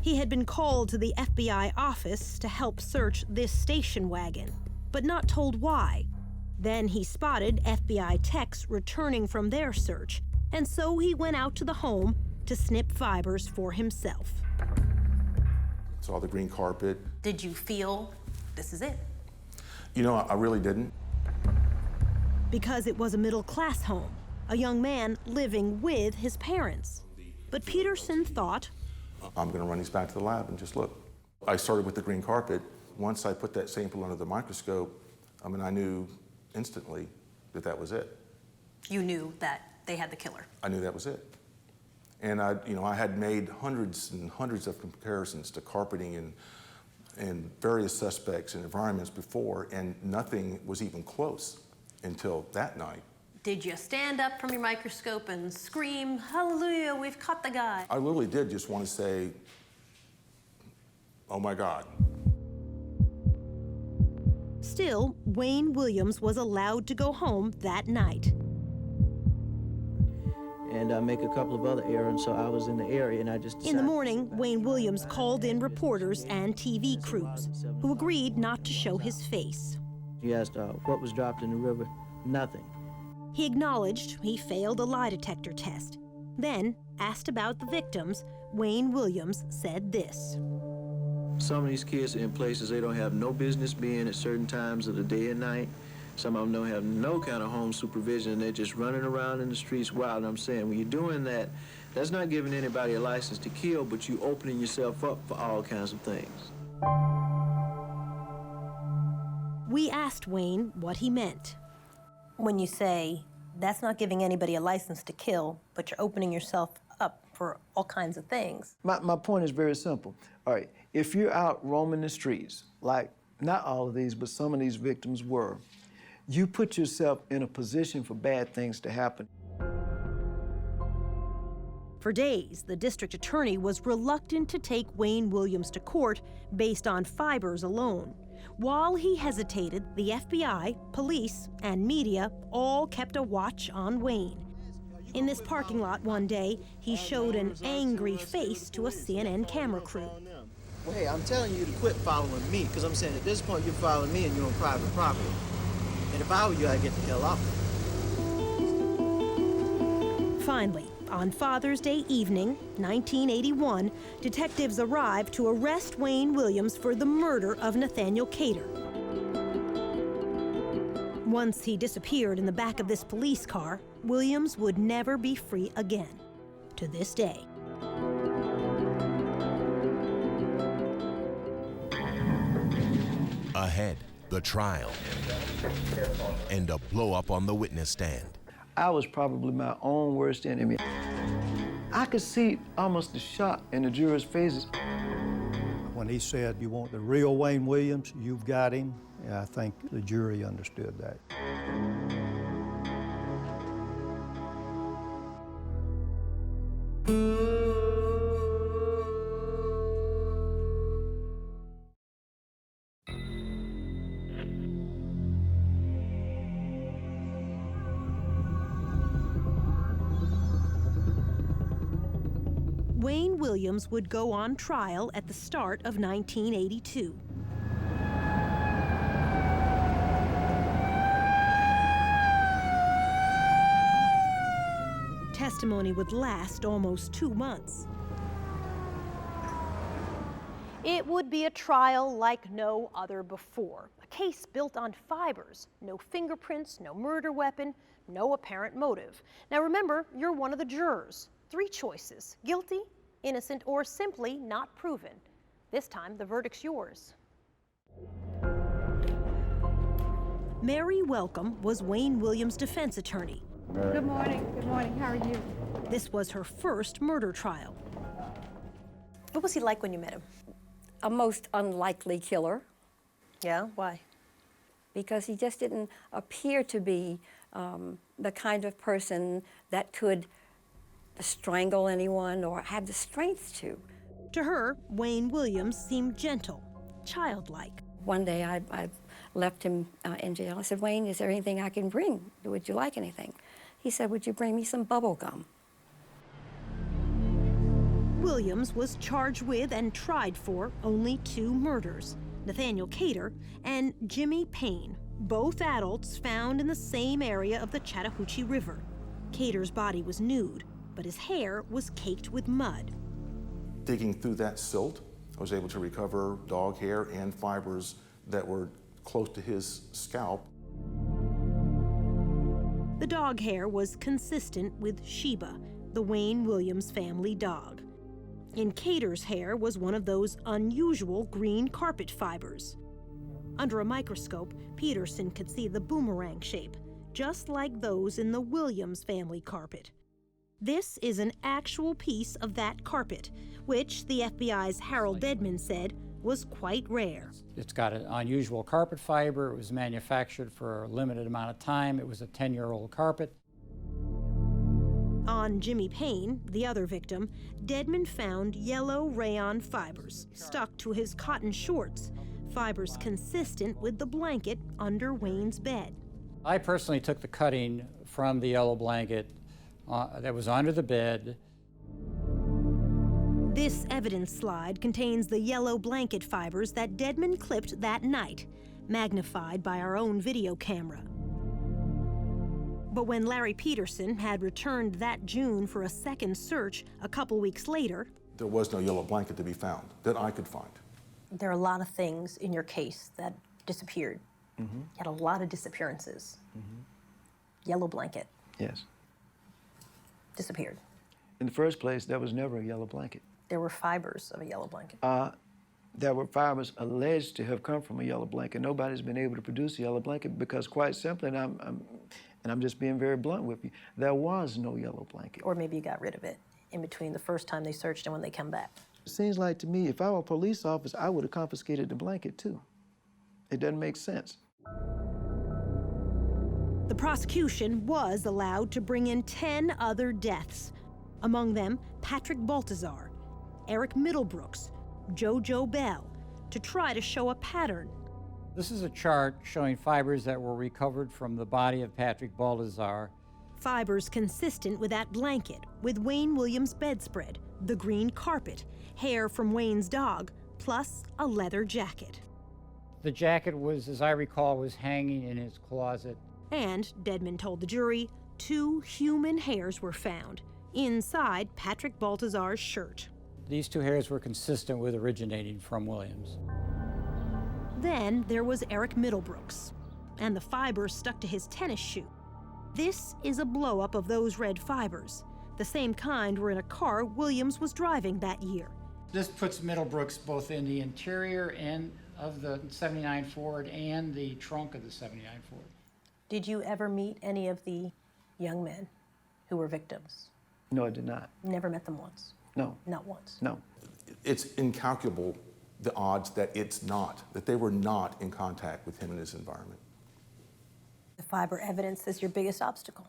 He had been called to the FBI office to help search this station wagon, but not told why. Then he spotted FBI techs returning from their search, and so he went out to the home to snip fibers for himself. Saw the green carpet. Did you feel this is it? You know, I really didn't. Because it was a middle-class home, a young man living with his parents. But Peterson thought, I'm going to run these back to the lab and just look. I started with the green carpet. Once I put that sample under the microscope, I knew instantly that that was it. You knew that they had the killer. I knew that was it. And I had made hundreds and hundreds of comparisons to carpeting and various suspects and environments before, and nothing was even close until that night. Did you stand up from your microscope and scream, hallelujah, we've caught the guy? I literally did just want to say, oh my God. Still, Wayne Williams was allowed to go home that night. And I make a couple of other errands, so I was in the area, and I just decided. In the morning, Wayne Williams called in reporters and TV crews, who agreed not to show his face. He asked what was dropped in the river. Nothing. He acknowledged he failed a lie detector test. Then, asked about the victims, Wayne Williams said this. Some of these kids are in places they don't have no business being at certain times of the day and night. Some of them don't have no kind of home supervision. They're just running around in the streets wild. And I'm saying, when you're doing that, that's not giving anybody a license to kill, but you opening yourself up for all kinds of things. We asked Wayne what he meant. When you say, that's not giving anybody a license to kill, but you're opening yourself up for all kinds of things. My point is very simple. All right, if you're out roaming the streets, like not all of these, but some of these victims were, you put yourself in a position for bad things to happen. For days, the district attorney was reluctant to take Wayne Williams to court based on fibers alone. While he hesitated, the FBI, police, and media all kept a watch on Wayne. In this parking lot one day, he showed an angry face to a CNN camera crew. Well, hey, I'm telling you to quit following me, because I'm saying at this point you're following me and you're on private property. And if I were you, I'd get the hell off. Finally, on Father's Day evening, 1981, detectives arrived to arrest Wayne Williams for the murder of Nathaniel Cater. Once he disappeared in the back of this police car, Williams would never be free again, to this day. Ahead, the trial and a blow-up on the witness stand. I was probably my own worst enemy. I could see almost the shock in the jurors' faces. When he said, you want the real Wayne Williams, you've got him, I think the jury understood that. Wayne Williams would go on trial at the start of 1982. testimony would last almost 2 months. It would be a trial like no other before. A case built on fibers, no fingerprints, no murder weapon, no apparent motive. Now remember, you're one of the jurors. 3 choices: guilty, innocent, or simply not proven. This time, the verdict's yours. Mary Welcome was Wayne Williams' defense attorney. Good morning. Good morning. How are you? This was her first murder trial. What was he like when you met him? A most unlikely killer. Yeah, why? Because he just didn't appear to be the kind of person that could strangle anyone or have the strength to. To her, Wayne Williams seemed gentle, childlike. One day I left him in jail. I said, Wayne, is there anything I can bring? Would you like anything? He said, would you bring me some bubble gum? Williams was charged with and tried for only 2 murders: Nathaniel Cater and Jimmy Payne, both adults found in the same area of the Chattahoochee River. Cater's body was nude, but his hair was caked with mud. Digging through that silt, I was able to recover dog hair and fibers that were close to his scalp. The dog hair was consistent with Sheba, the Wayne Williams family dog. In Cater's hair was one of those unusual green carpet fibers. Under a microscope, Peterson could see the boomerang shape, just like those in the Williams family carpet. This is an actual piece of that carpet, which the FBI's Harold Dedman said was quite rare. It's got an unusual carpet fiber. It was manufactured for a limited amount of time. It was a 10-year-old carpet. On Jimmy Payne, the other victim, Dedman found yellow rayon fibers stuck to his cotton shorts, fibers consistent with the blanket under Wayne's bed. I personally took the cutting from the yellow blanket that was under the bed. This evidence slide contains the yellow blanket fibers that Dedman clipped that night, magnified by our own video camera. But when Larry Peterson had returned that June for a second search a couple weeks later, There was no yellow blanket to be found that I could find. There are a lot of things in your case that disappeared. You had a lot of disappearances. Yellow blanket Yes. disappeared. In the first place, there was never a yellow blanket. There were fibers of a yellow blanket. There were fibers alleged to have come from a yellow blanket. Nobody's been able to produce a yellow blanket because, quite simply, and I'm just being very blunt with you, there was no yellow blanket. Or maybe you got rid of it in between the first time they searched and when they come back. It seems like to me, if I were a police officer, I would have confiscated the blanket too. It doesn't make sense. the prosecution was allowed to bring in 10 other deaths. Among them, Patrick Baltazar, Eric Middlebrooks, JoJo Bell, to try to show a pattern. This is a chart showing fibers that were recovered from the body of Patrick Baltazar. Fibers consistent with that blanket, with Wayne Williams' bedspread, the green carpet, hair from Wayne's dog, plus a leather jacket. The jacket was, as I recall, was hanging in his closet. And, Dedman told the jury, 2 human hairs were found inside Patrick Baltazar's shirt. These 2 hairs were consistent with originating from Williams. Then there was Eric Middlebrooks, and the fibers stuck to his tennis shoe. This is a blow-up of those red fibers, the same kind were in a car Williams was driving that year. This puts Middlebrooks both in the interior and of the 79 Ford and the trunk of the 79 Ford. Did you ever meet any of the young men who were victims? No, I did not. Never met them once? No. Not once? No. It's incalculable, the odds that that they were not in contact with him in his environment. The fiber evidence is your biggest obstacle.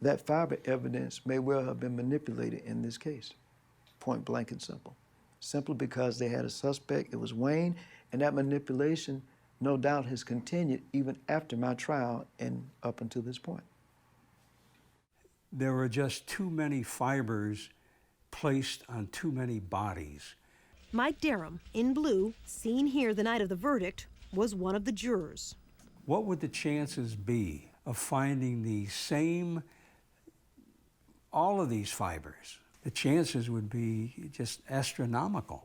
That fiber evidence may well have been manipulated in this case, point blank and simple. Simply because they had a suspect, it was Wayne, and that manipulation no doubt has continued even after my trial and up until this point. There were just too many fibers placed on too many bodies. Mike Derham, in blue, seen here the night of the verdict, was one of the jurors. What would the chances be of finding the same all of these fibers, the chances would be just astronomical.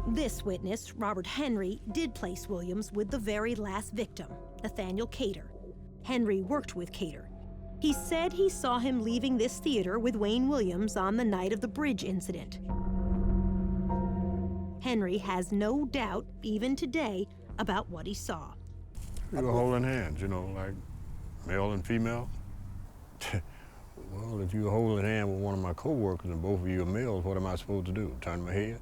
This witness, Robert Henry, did place Williams with the very last victim, Nathaniel Cater. Henry worked with Cater. He said he saw him leaving this theater with Wayne Williams on the night of the bridge incident. Henry has no doubt, even today, about what he saw. We were holding hands, you know, like male and female. Well, if you were holding hand with one of my coworkers and both of you are males, what am I supposed to do? Turn my head?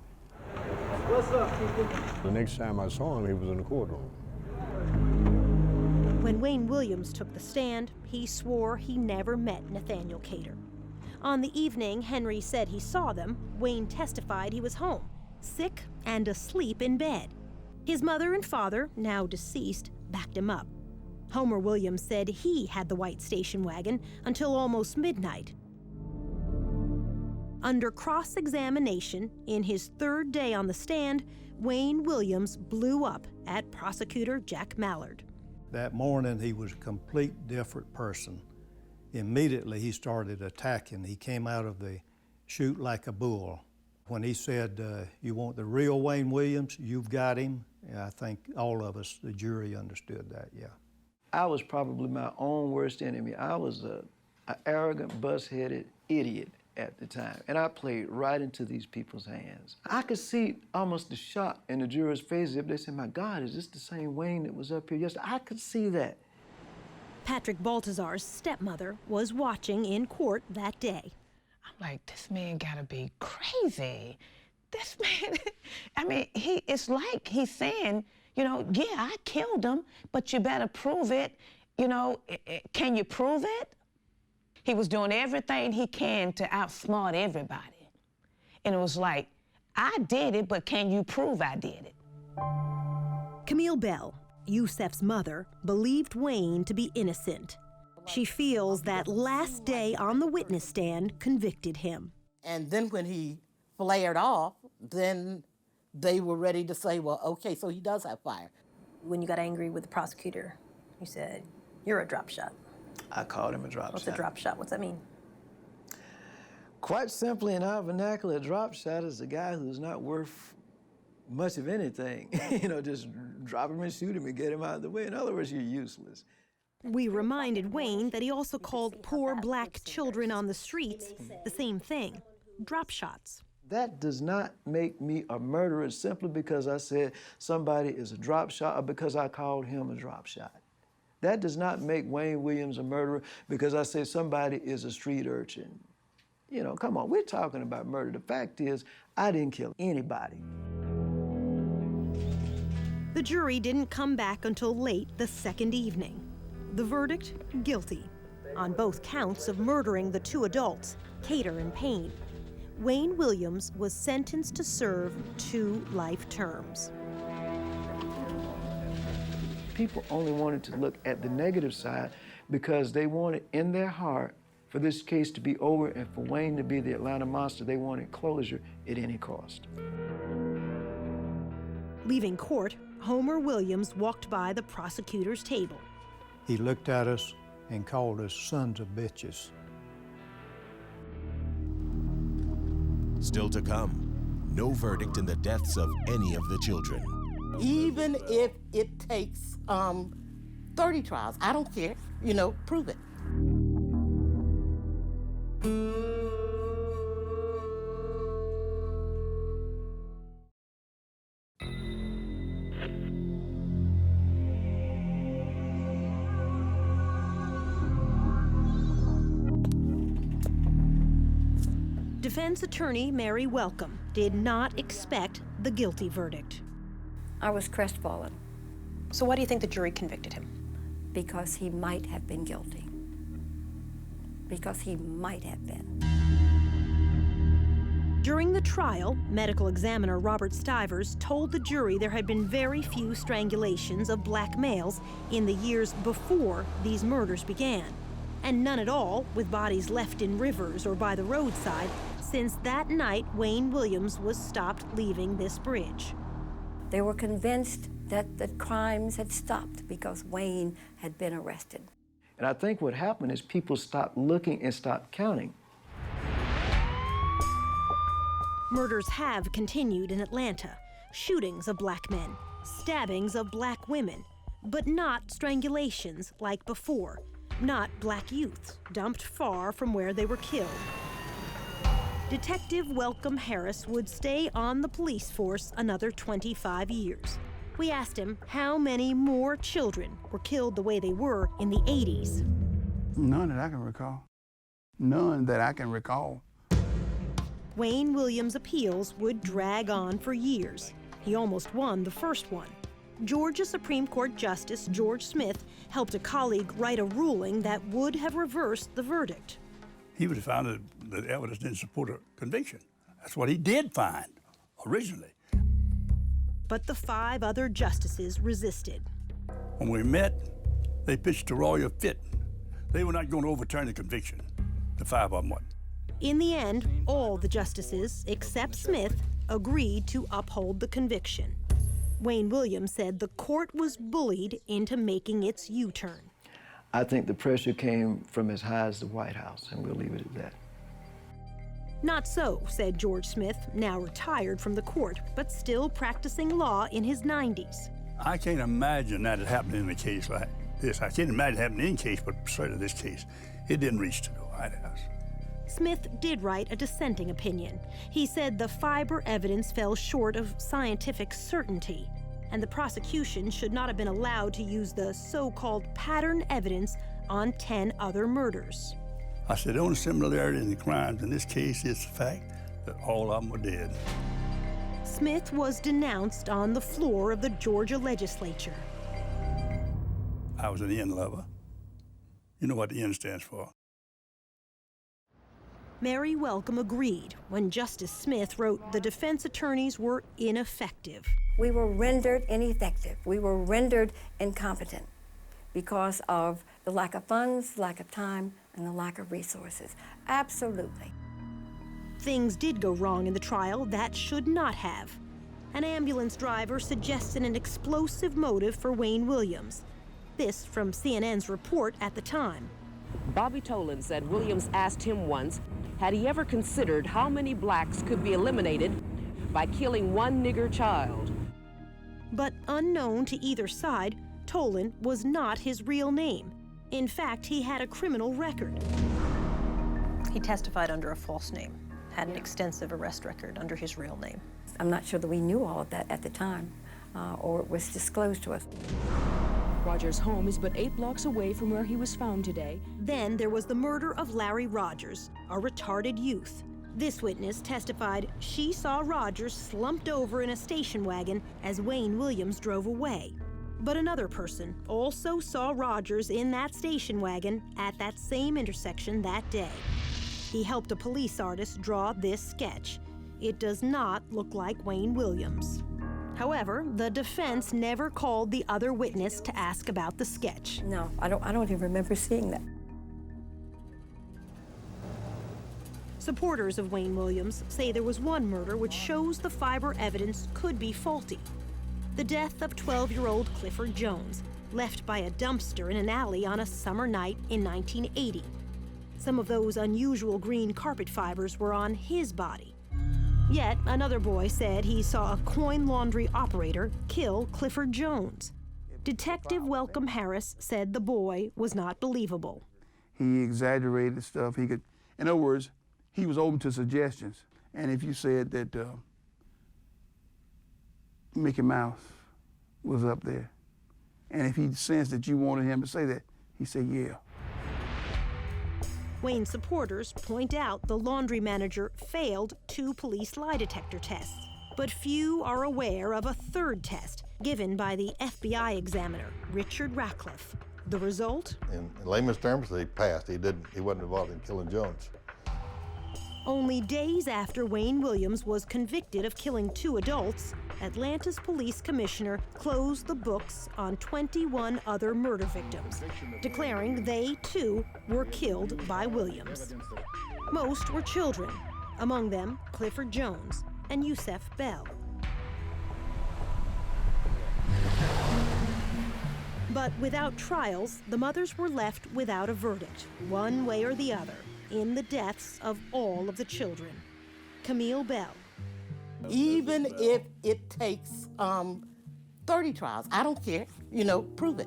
What's up, people? The next time I saw him, he was in the courtroom. When Wayne Williams took the stand, he swore he never met Nathaniel Cater. On the evening Henry said he saw them, Wayne testified he was home, sick and asleep in bed. His mother and father, now deceased, backed him up. Homer Williams said he had the white station wagon until almost midnight. Under cross-examination, in his third day on the stand, Wayne Williams blew up at prosecutor Jack Mallard. That morning, he was a complete different person. Immediately, he started attacking. He came out of the chute like a bull. When he said, you want the real Wayne Williams, you've got him, I think all of us, the jury, understood that, yeah. I was probably my own worst enemy. I was an arrogant, bus-headed idiot at the time, and I played right into these people's hands. I could see almost the shock in the jurors' faces if they said, my God, is this the same Wayne that was up here yesterday? I could see that. Patrick Baltazar's stepmother was watching in court that day. I'm like, this man gotta be crazy. This man, I mean, it's like he's saying, you know, yeah, I killed him, but you better prove it. You know, can you prove it? He was doing everything he can to outsmart everybody. And it was like, I did it, but can you prove I did it? Camille Bell, Yusef's mother, believed Wayne to be innocent. She feels that last day on the witness stand convicted him. And then when he flared off, then they were ready to say, well, okay, so he does have fire. When you got angry with the prosecutor, you said, you're a drop shot. I called him a drop shot. What's a drop shot? What's that mean? Quite simply, in our vernacular, a drop shot is a guy who's not worth much of anything. You know, just drop him and shoot him and get him out of the way. In other words, you're useless. We reminded Wayne that he also called poor black children on the streets the same thing, drop shots. That does not make me a murderer simply because I said somebody is a drop shot or because I called him a drop shot. That does not make Wayne Williams a murderer because I say somebody is a street urchin. You know, come on, we're talking about murder. The fact is, I didn't kill anybody. The jury didn't come back until late the second evening. The verdict, guilty, on both counts of murdering the two adults, Cater and Payne. Wayne Williams was sentenced to serve 2 life terms. People only wanted to look at the negative side because they wanted in their heart for this case to be over and for Wayne to be the Atlanta monster. They wanted closure at any cost. Leaving court, Homer Williams walked by the prosecutor's table. He looked at us and called us sons of bitches. Still to come, no verdict in the deaths of any of the children. Even if it takes 30 trials, I don't care. You know, prove it. Defense attorney Mary Welcome did not expect the guilty verdict. I was crestfallen. So why do you think the jury convicted him? Because he might have been guilty. Because he might have been. During the trial, medical examiner Robert Stivers told the jury there had been very few strangulations of black males in the years before these murders began, and none at all with bodies left in rivers or by the roadside since that night Wayne Williams was stopped leaving this bridge. They were convinced that the crimes had stopped because Wayne had been arrested. And I think what happened is people stopped looking and stopped counting. Murders have continued in Atlanta. Shootings of black men, stabbings of black women, but not strangulations like before. Not black youths dumped far from where they were killed. Detective Welcome Harris would stay on the police force another 25 years. We asked him how many more children were killed the way they were in the 80s. None that I can recall. None that I can recall. Wayne Williams' appeals would drag on for years. He almost won the first one. Georgia Supreme Court Justice George Smith helped a colleague write a ruling that would have reversed the verdict. He would have found that the evidence didn't support a conviction. That's what he did find originally. But the 5 other justices resisted. When we met, they pitched a royal fit. They were not going to overturn the conviction. The 5 of them wasn't. In the end, all the justices, except Smith, agreed to uphold the conviction. Wayne Williams said the court was bullied into making its U-turn. I think the pressure came from as high as the White House, and we'll leave it at that. Not so, said George Smith, now retired from the court, but still practicing law in his 90s. I can't imagine that it happened in a case like this. I can't imagine it happened in any case, but certainly this case, it didn't reach to the White House. Smith did write a dissenting opinion. He said the fiber evidence fell short of scientific certainty, and the prosecution should not have been allowed to use the so-called pattern evidence on 10 other murders. I said the only similarity in the crimes in this case is the fact that all of them were dead. Smith was denounced on the floor of the Georgia legislature. I was an N lover. You know what the N stands for. Mary Welcome agreed when Justice Smith wrote the defense attorneys were ineffective. We were rendered ineffective. We were rendered incompetent because of the lack of funds, lack of time, and the lack of resources. Absolutely. Things did go wrong in the trial that should not have. An ambulance driver suggested an explosive motive for Wayne Williams. This from CNN's report at the time. Bobby Tolan said Williams asked him once, had he ever considered how many blacks could be eliminated by killing one nigger child? But unknown to either side, Tolan was not his real name. In fact, he had a criminal record. He testified under a false name, had an extensive arrest record under his real name. I'm not sure that we knew all of that at the time, or it was disclosed to us. Rogers' home is but 8 blocks away from where he was found today. Then there was the murder of Larry Rogers, a retarded youth. This witness testified she saw Rogers slumped over in a station wagon as Wayne Williams drove away. But another person also saw Rogers in that station wagon at that same intersection that day. He helped a police artist draw this sketch. It does not look like Wayne Williams. However, the defense never called the other witness to ask about the sketch. No, I don't even remember seeing that. Supporters of Wayne Williams say there was one murder which shows the fiber evidence could be faulty. The death of 12-year-old Clifford Jones, left by a dumpster in an alley on a summer night in 1980. Some of those unusual green carpet fibers were on his body. Yet another boy said he saw a coin laundry operator kill Clifford Jones. Detective Welcome Harris said the boy was not believable. He exaggerated stuff. In other words, he was open to suggestions. And if you said that Mickey Mouse was up there, and if he sensed that you wanted him to say that, he said, yeah. Wayne's supporters point out the laundry manager failed 2 police lie detector tests, but few are aware of a third test given by the FBI examiner, Richard Ratcliffe. The result? In layman's terms, he passed. He wasn't involved in killing Jones. Only days after Wayne Williams was convicted of killing 2 adults, Atlanta's police commissioner closed the books on 21 other murder victims, declaring they, too, were killed by Williams. Most were children, among them Clifford Jones and Yusef Bell. But But without trials, the mothers were left without a verdict, one way or the other, in the deaths of all of the children. Camille Bell. Even if it takes 30 trials, I don't care. Prove it.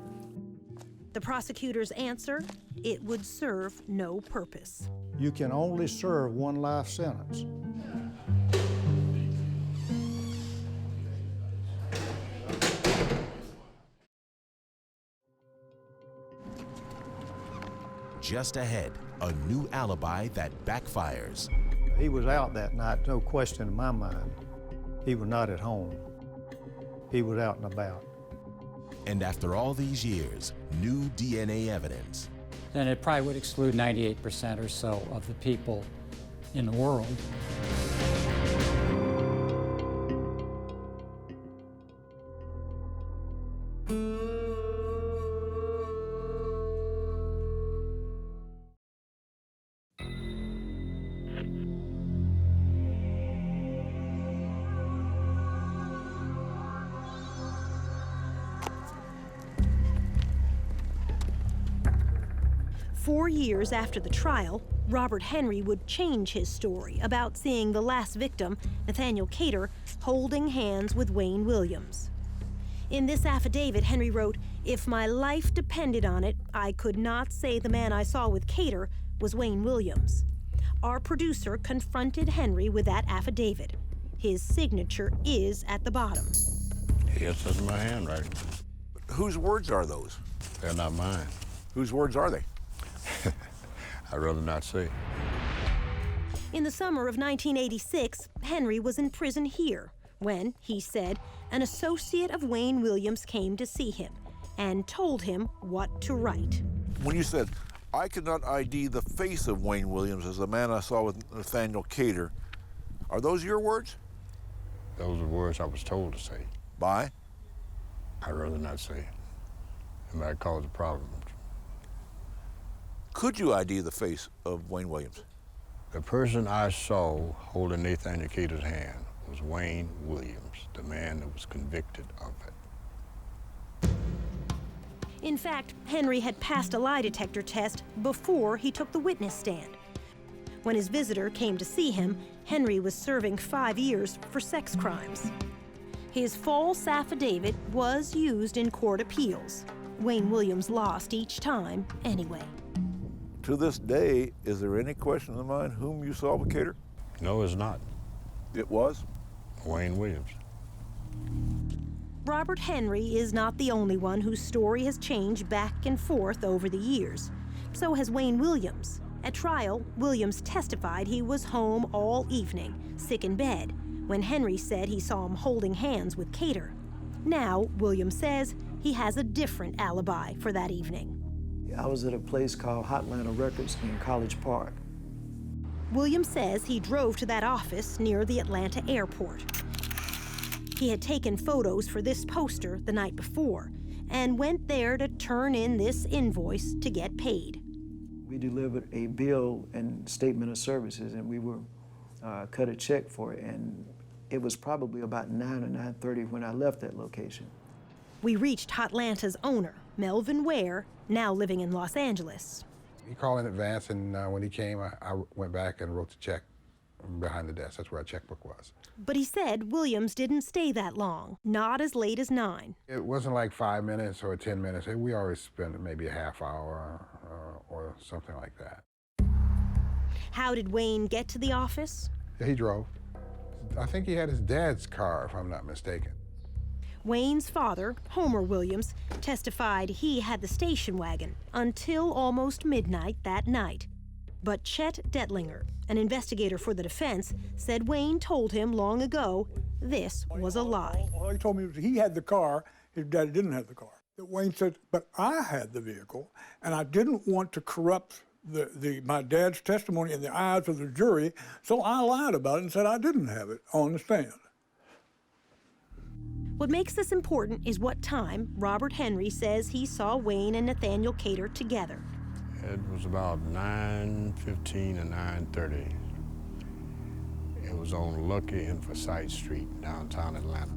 The prosecutor's answer, it would serve no purpose. You can only serve one life sentence. Just ahead, a new alibi that backfires. He was out that night, no question in my mind. He was not at home. He was out and about. And after all these years, new DNA evidence. Then it probably would exclude 98% or so of the people in the world. "4 years after the trial, Robert Henry would change his story about seeing the last victim, Nathaniel Cater, holding hands with Wayne Williams. In this affidavit, Henry wrote, "If my life depended on it, I could not say the man I saw with Cater was Wayne Williams." Our producer confronted Henry with that affidavit. His signature is at the bottom. Yes, that's my handwriting. Whose words are those? They're not mine. Whose words are they? I'd rather not say. In the summer of 1986, Henry was in prison here when, he said, an associate of Wayne Williams came to see him and told him what to write. When you said, "I could not ID the face of Wayne Williams as the man I saw with Nathaniel Cater," are those your words? Those are words I was told to say. By? I'd rather not say. It might cause a problem. Could you ID the face of Wayne Williams? The person I saw holding Nathaniel Cater's hand was Wayne Williams, the man that was convicted of it. In fact, Henry had passed a lie detector test before he took the witness stand. When his visitor came to see him, Henry was serving 5 years for sex crimes. His false affidavit was used in court appeals. Wayne Williams lost each time anyway. To this day, is there any question in the mind whom you saw with Cater? No, it's not. It was? Wayne Williams. Robert Henry is not the only one whose story has changed back and forth over the years. So has Wayne Williams. At trial, Williams testified he was home all evening, sick in bed, when Henry said he saw him holding hands with Cater. Now, Williams says he has a different alibi for that evening. I was at a place called Hotlanta Records in College Park. Williams says he drove to that office near the Atlanta airport. He had taken photos for this poster the night before and went there to turn in this invoice to get paid. We delivered a bill and statement of services, and we were cut a check for it, and it was probably about 9 or 9:30 when I left that location. We reached Hotlanta's owner, Melvin Ware, now living in Los Angeles. He called in advance, and when he came, I went back and wrote the check behind the desk. That's where our checkbook was. But he said Williams didn't stay that long, not as late as 9. It wasn't like 5 minutes or 10 minutes. We always spent maybe a half hour or something like that. How did Wayne get to the office? Yeah, he drove. I think he had his dad's car, if I'm not mistaken. Wayne's father, Homer Williams, testified he had the station wagon until almost midnight that night. But Chet Detlinger, an investigator for the defense, said Wayne told him long ago this was a lie. All he told me was he had the car, his daddy didn't have the car. Wayne said, but I had the vehicle, and I didn't want to corrupt my dad's testimony in the eyes of the jury, so I lied about it and said I didn't have it on the stand. What makes this important is what time Robert Henry says he saw Wayne and Nathaniel Cater together. It was about 9:15 and 9:30. It was on Lucky and Forsyth Street, downtown Atlanta.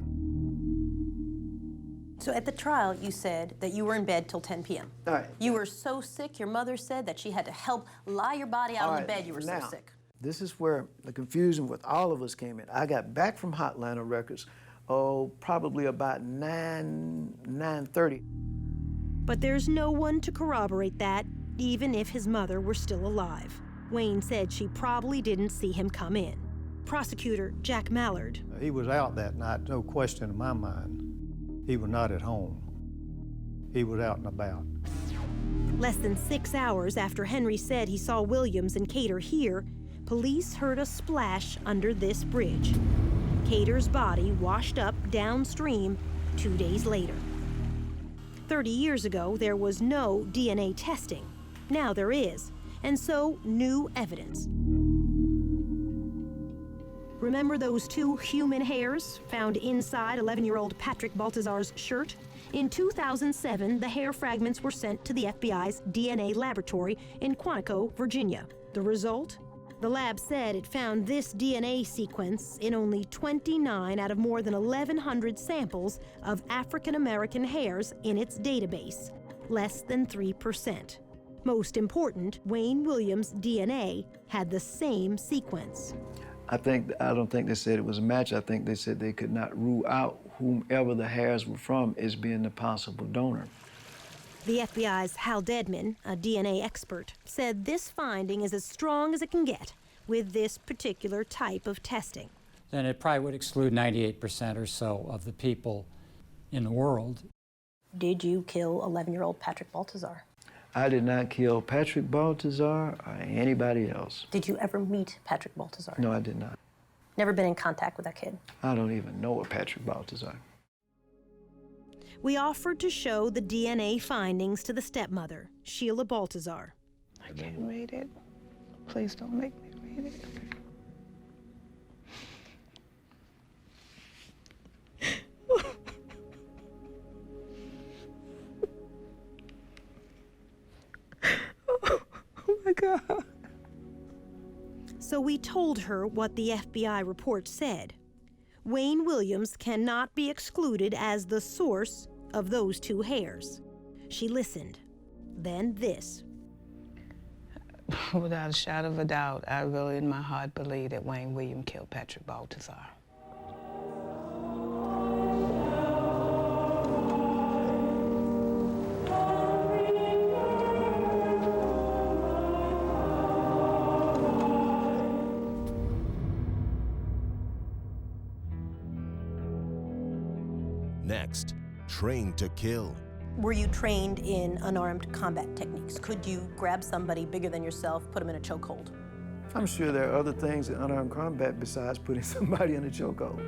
So at the trial, you said that you were in bed till 10 p.m. All right. You were so sick, your mother said that she had to help lie your body out on the bed. You were so sick. This is where the confusion with all of us came in. I got back from Hotlanta Records, probably about 9:30. But there's no one to corroborate that, even if his mother were still alive. Wayne said she probably didn't see him come in. Prosecutor Jack Mallard. He was out that night, no question in my mind. He was not at home. He was out and about. Less than 6 hours after Henry said he saw Williams and Cater here, police heard a splash under this bridge. Cater's body washed up downstream 2 days later. 30 years ago, there was no DNA testing. Now there is, and so new evidence. Remember those 2 human hairs found inside 11-year-old Patrick Baltazar's shirt? In 2007, the hair fragments were sent to the FBI's DNA laboratory in Quantico, Virginia. The result? The lab said it found this DNA sequence in only 29 out of more than 1,100 samples of African-American hairs in its database, less than 3%. Most important, Wayne Williams' DNA had the same sequence. I don't think they said it was a match. I think they said they could not rule out whomever the hairs were from as being the possible donor. The FBI's Hal Dedman, a DNA expert, said this finding is as strong as it can get with this particular type of testing. Then it probably would exclude 98% or so of the people in the world. Did you kill 11-year-old Patrick Baltazar? I did not kill Patrick Baltazar or anybody else. Did you ever meet Patrick Baltazar? No, I did not. Never been in contact with that kid? I don't even know a Patrick Baltazar. We offered to show the DNA findings to the stepmother, Sheila Baltazar. I can't read it. Please don't make me read it. Oh my God. So we told her what the FBI report said. Wayne Williams cannot be excluded as the source of those 2 hairs. She listened. Then this. Without a shadow of a doubt, I really in my heart believe that Wayne Williams killed Patrick Baltazar. Next, Trained to Kill. Were you trained in unarmed combat techniques? Could you grab somebody bigger than yourself, put them in a chokehold? I'm sure there are other things in unarmed combat besides putting somebody in a chokehold.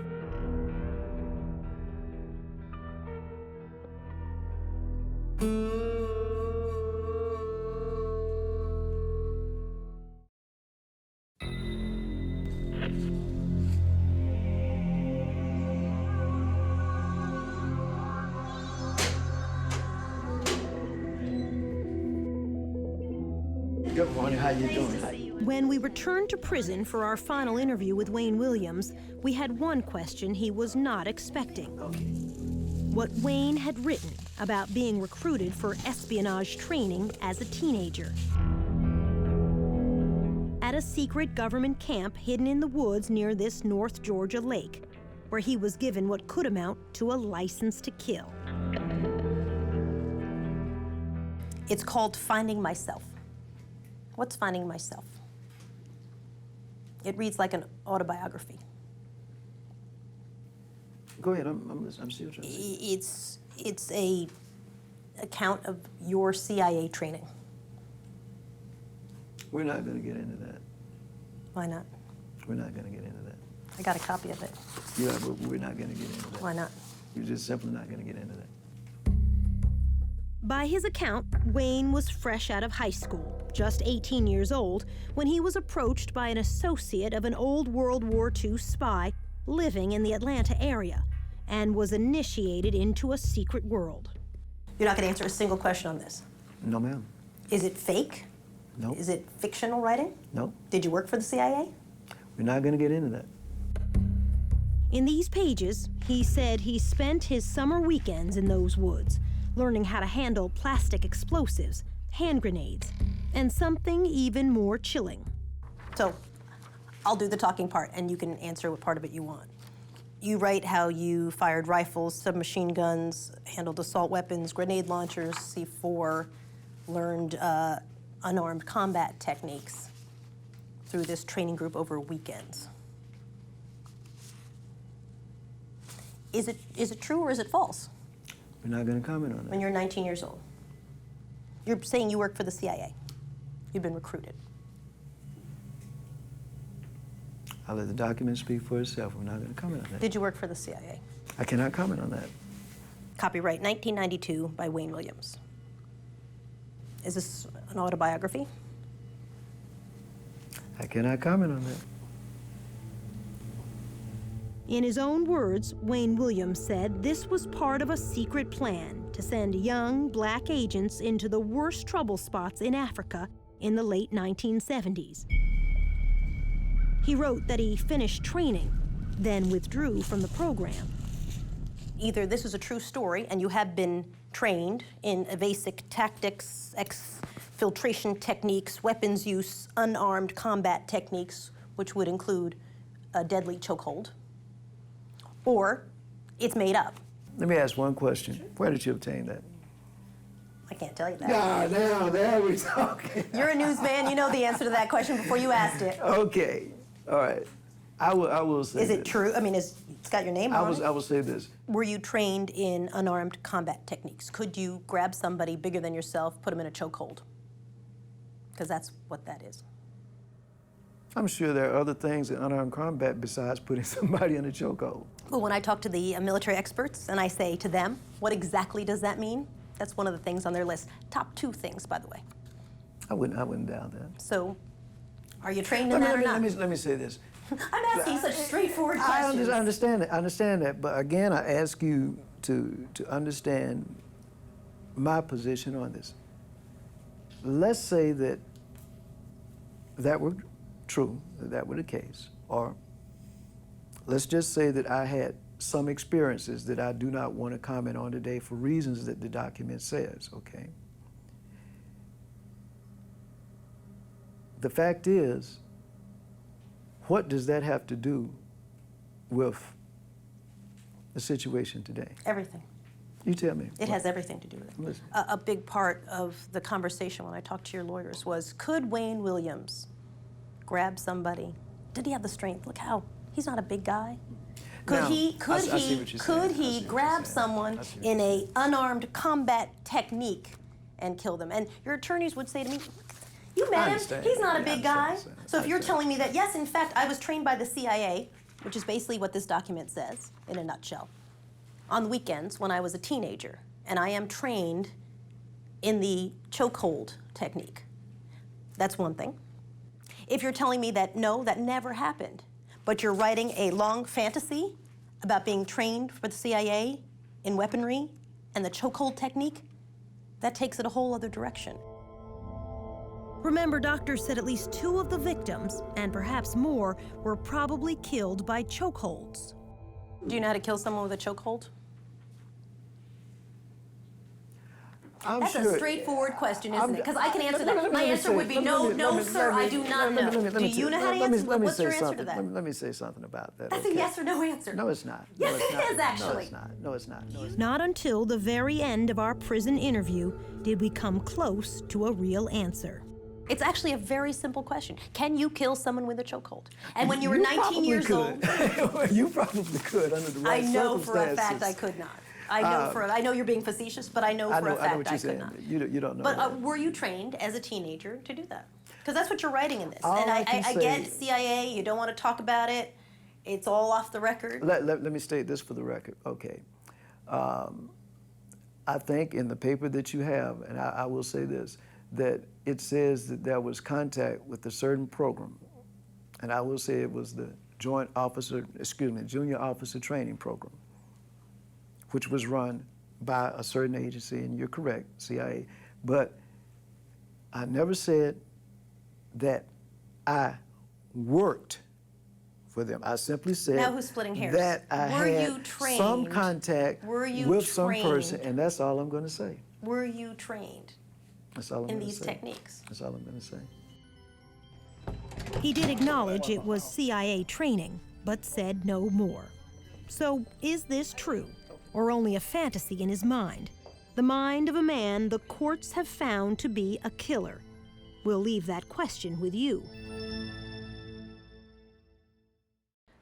Good morning, how you doing? When we returned to prison for our final interview with Wayne Williams, we had one question he was not expecting. What Wayne had written about being recruited for espionage training as a teenager. At a secret government camp hidden in the woods near this North Georgia lake, where he was given what could amount to a license to kill. It's called Finding Myself. What's Finding Myself? It reads like an autobiography. Go ahead, I'm still trying to see. It's a account of your CIA training. We're not going to get into that. Why not? We're not going to get into that. I got a copy of it. Yeah, but we're not going to get into that. Why not? You're just simply not going to get into that. By his account, Wayne was fresh out of high school, just 18 years old, when he was approached by an associate of an old World War II spy living in the Atlanta area, and was initiated into a secret world. You're not going to answer a single question on this? No, ma'am. Is it fake? No. Is it fictional writing? No. Did you work for the CIA? We're not going to get into that. In these pages, he said he spent his summer weekends in those woods, learning how to handle plastic explosives, hand grenades, and something even more chilling. So, I'll do the talking part, and you can answer what part of it you want. You write how you fired rifles, submachine guns, handled assault weapons, grenade launchers, C4, learned unarmed combat techniques through this training group over weekends. Is it true or is it false? We're not going to comment on that. When you're 19 years old, you're saying you work for the CIA. You've been recruited. I'll let the document speak for itself. We're not going to comment on that. Did you work for the CIA? I cannot comment on that. Copyright 1992 by Wayne Williams. Is this an autobiography? I cannot comment on that. In his own words, Wayne Williams said this was part of a secret plan to send young black agents into the worst trouble spots in Africa in the late 1970s. He wrote that he finished training, then withdrew from the program. Either this is a true story and you have been trained in evasive tactics, exfiltration techniques, weapons use, unarmed combat techniques, which would include a deadly chokehold, or it's made up. Let me ask one question. Where did you obtain that? I can't tell you that. Now we're talking. You're a newsman, you know the answer to that question before you asked it. Okay, all right. I will say Is it this. true? I mean, it's got your name on it. I will say this. Were you trained in unarmed combat techniques? Could you grab somebody bigger than yourself, put them in a chokehold? Because that's what that is. I'm sure there are other things in unarmed combat besides putting somebody in a chokehold. But when I talk to the military experts and I say to them, what exactly does that mean? That's one of the things on their list. Top 2 things, by the way. I wouldn't doubt that. So, are you trained in that or not? Let me say this. I'm asking such straightforward questions. I understand that. I understand that. But again, I ask you to understand my position on this. Let's say that were true, that were the case, or let's just say that I had some experiences that I do not want to comment on today for reasons that the document says, okay? The fact is, what does that have to do with the situation today? Everything. You tell me. It has everything to do with it. Listen. A big part of the conversation when I talked to your lawyers was, could Wayne Williams grab somebody? Did he have the strength? Look how, he's not a big guy. Could he grab someone in a unarmed combat technique and kill them? And your attorneys would say to me, you met him, he's not a big guy. So if you're telling me that, yes, in fact, I was trained by the CIA, which is basically what this document says in a nutshell, on the weekends when I was a teenager, and I am trained in the chokehold technique. That's one thing. If you're telling me that, no, that never happened, but you're writing a long fantasy about being trained for the CIA in weaponry and the chokehold technique, that takes it a whole other direction. Remember, doctors said at least 2 of the victims, and perhaps more, were probably killed by chokeholds. Do you know how to kill someone with a chokehold? That's a straightforward question, isn't it? Because I can answer that. My answer would be no, sir, I do not know. Do you know how to answer? What's your answer to that? Let me say something about that. That's a yes or no answer. No, it's not. Yes, it is, actually. No, it's not. Not until the very end of our prison interview did we come close to a real answer. It's actually a very simple question. Can you kill someone with a chokehold? And when you were 19 years old... You probably could under the right circumstances. I know for a fact I could not. I know you're being facetious, but I know for a fact I could not. You don't know. But were you trained as a teenager to do that? Because that's what you're writing in this. And I get CIA, you don't want to talk about it. It's all off the record. Let me state this for the record. Okay. I think in the paper that you have, and I will say this, that it says that there was contact with a certain program. And I will say it was the Junior Officer Training Program, which was run by a certain agency, and you're correct, CIA. But I never said that I worked for them. I simply said Now who's splitting hairs? that I Were had you trained? some contact Were you with some person, trained? and that's all I'm going to say. Were you trained That's all I'm in going to these say. techniques? That's all I'm going to say. He did acknowledge it was CIA training, but said no more. So, is this true, or only a fantasy in his mind? The mind of a man the courts have found to be a killer. We'll leave that question with you.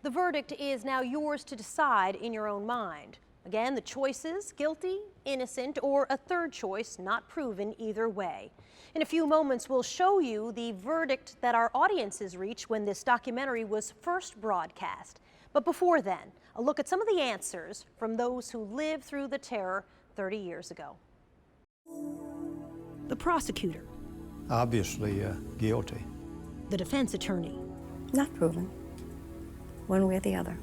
The verdict is now yours to decide in your own mind. Again, the choices: guilty, innocent, or a third choice not proven either way. In a few moments, we'll show you the verdict that our audiences reached when this documentary was first broadcast. But before then, a look at some of the answers from those who lived through the terror 30 years ago. The prosecutor, Obviously guilty. the defense attorney, Not proven, one way or the other.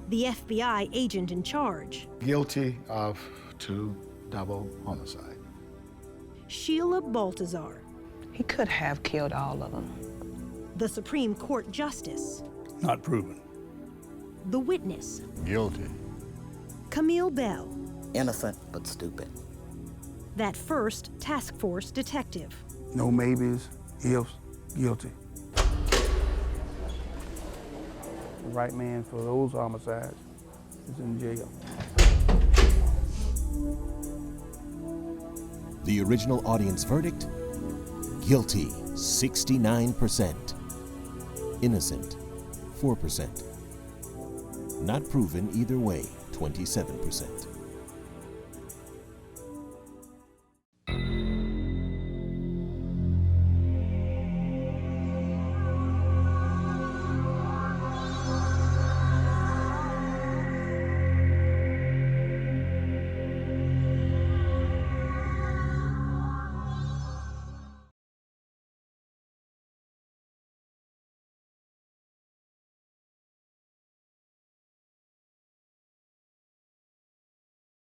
the FBI agent in charge, Guilty of 2 double homicide. Sheila Baltazar, He could have killed all of them. the Supreme Court justice, Not proven. the witness, Guilty. Camille Bell, Innocent but stupid. that first task force detective, No maybes, ifs, guilty. The right man for those homicides is in jail. The original audience verdict? Guilty, 69%. Innocent, 4%. Not proven either way, 27%.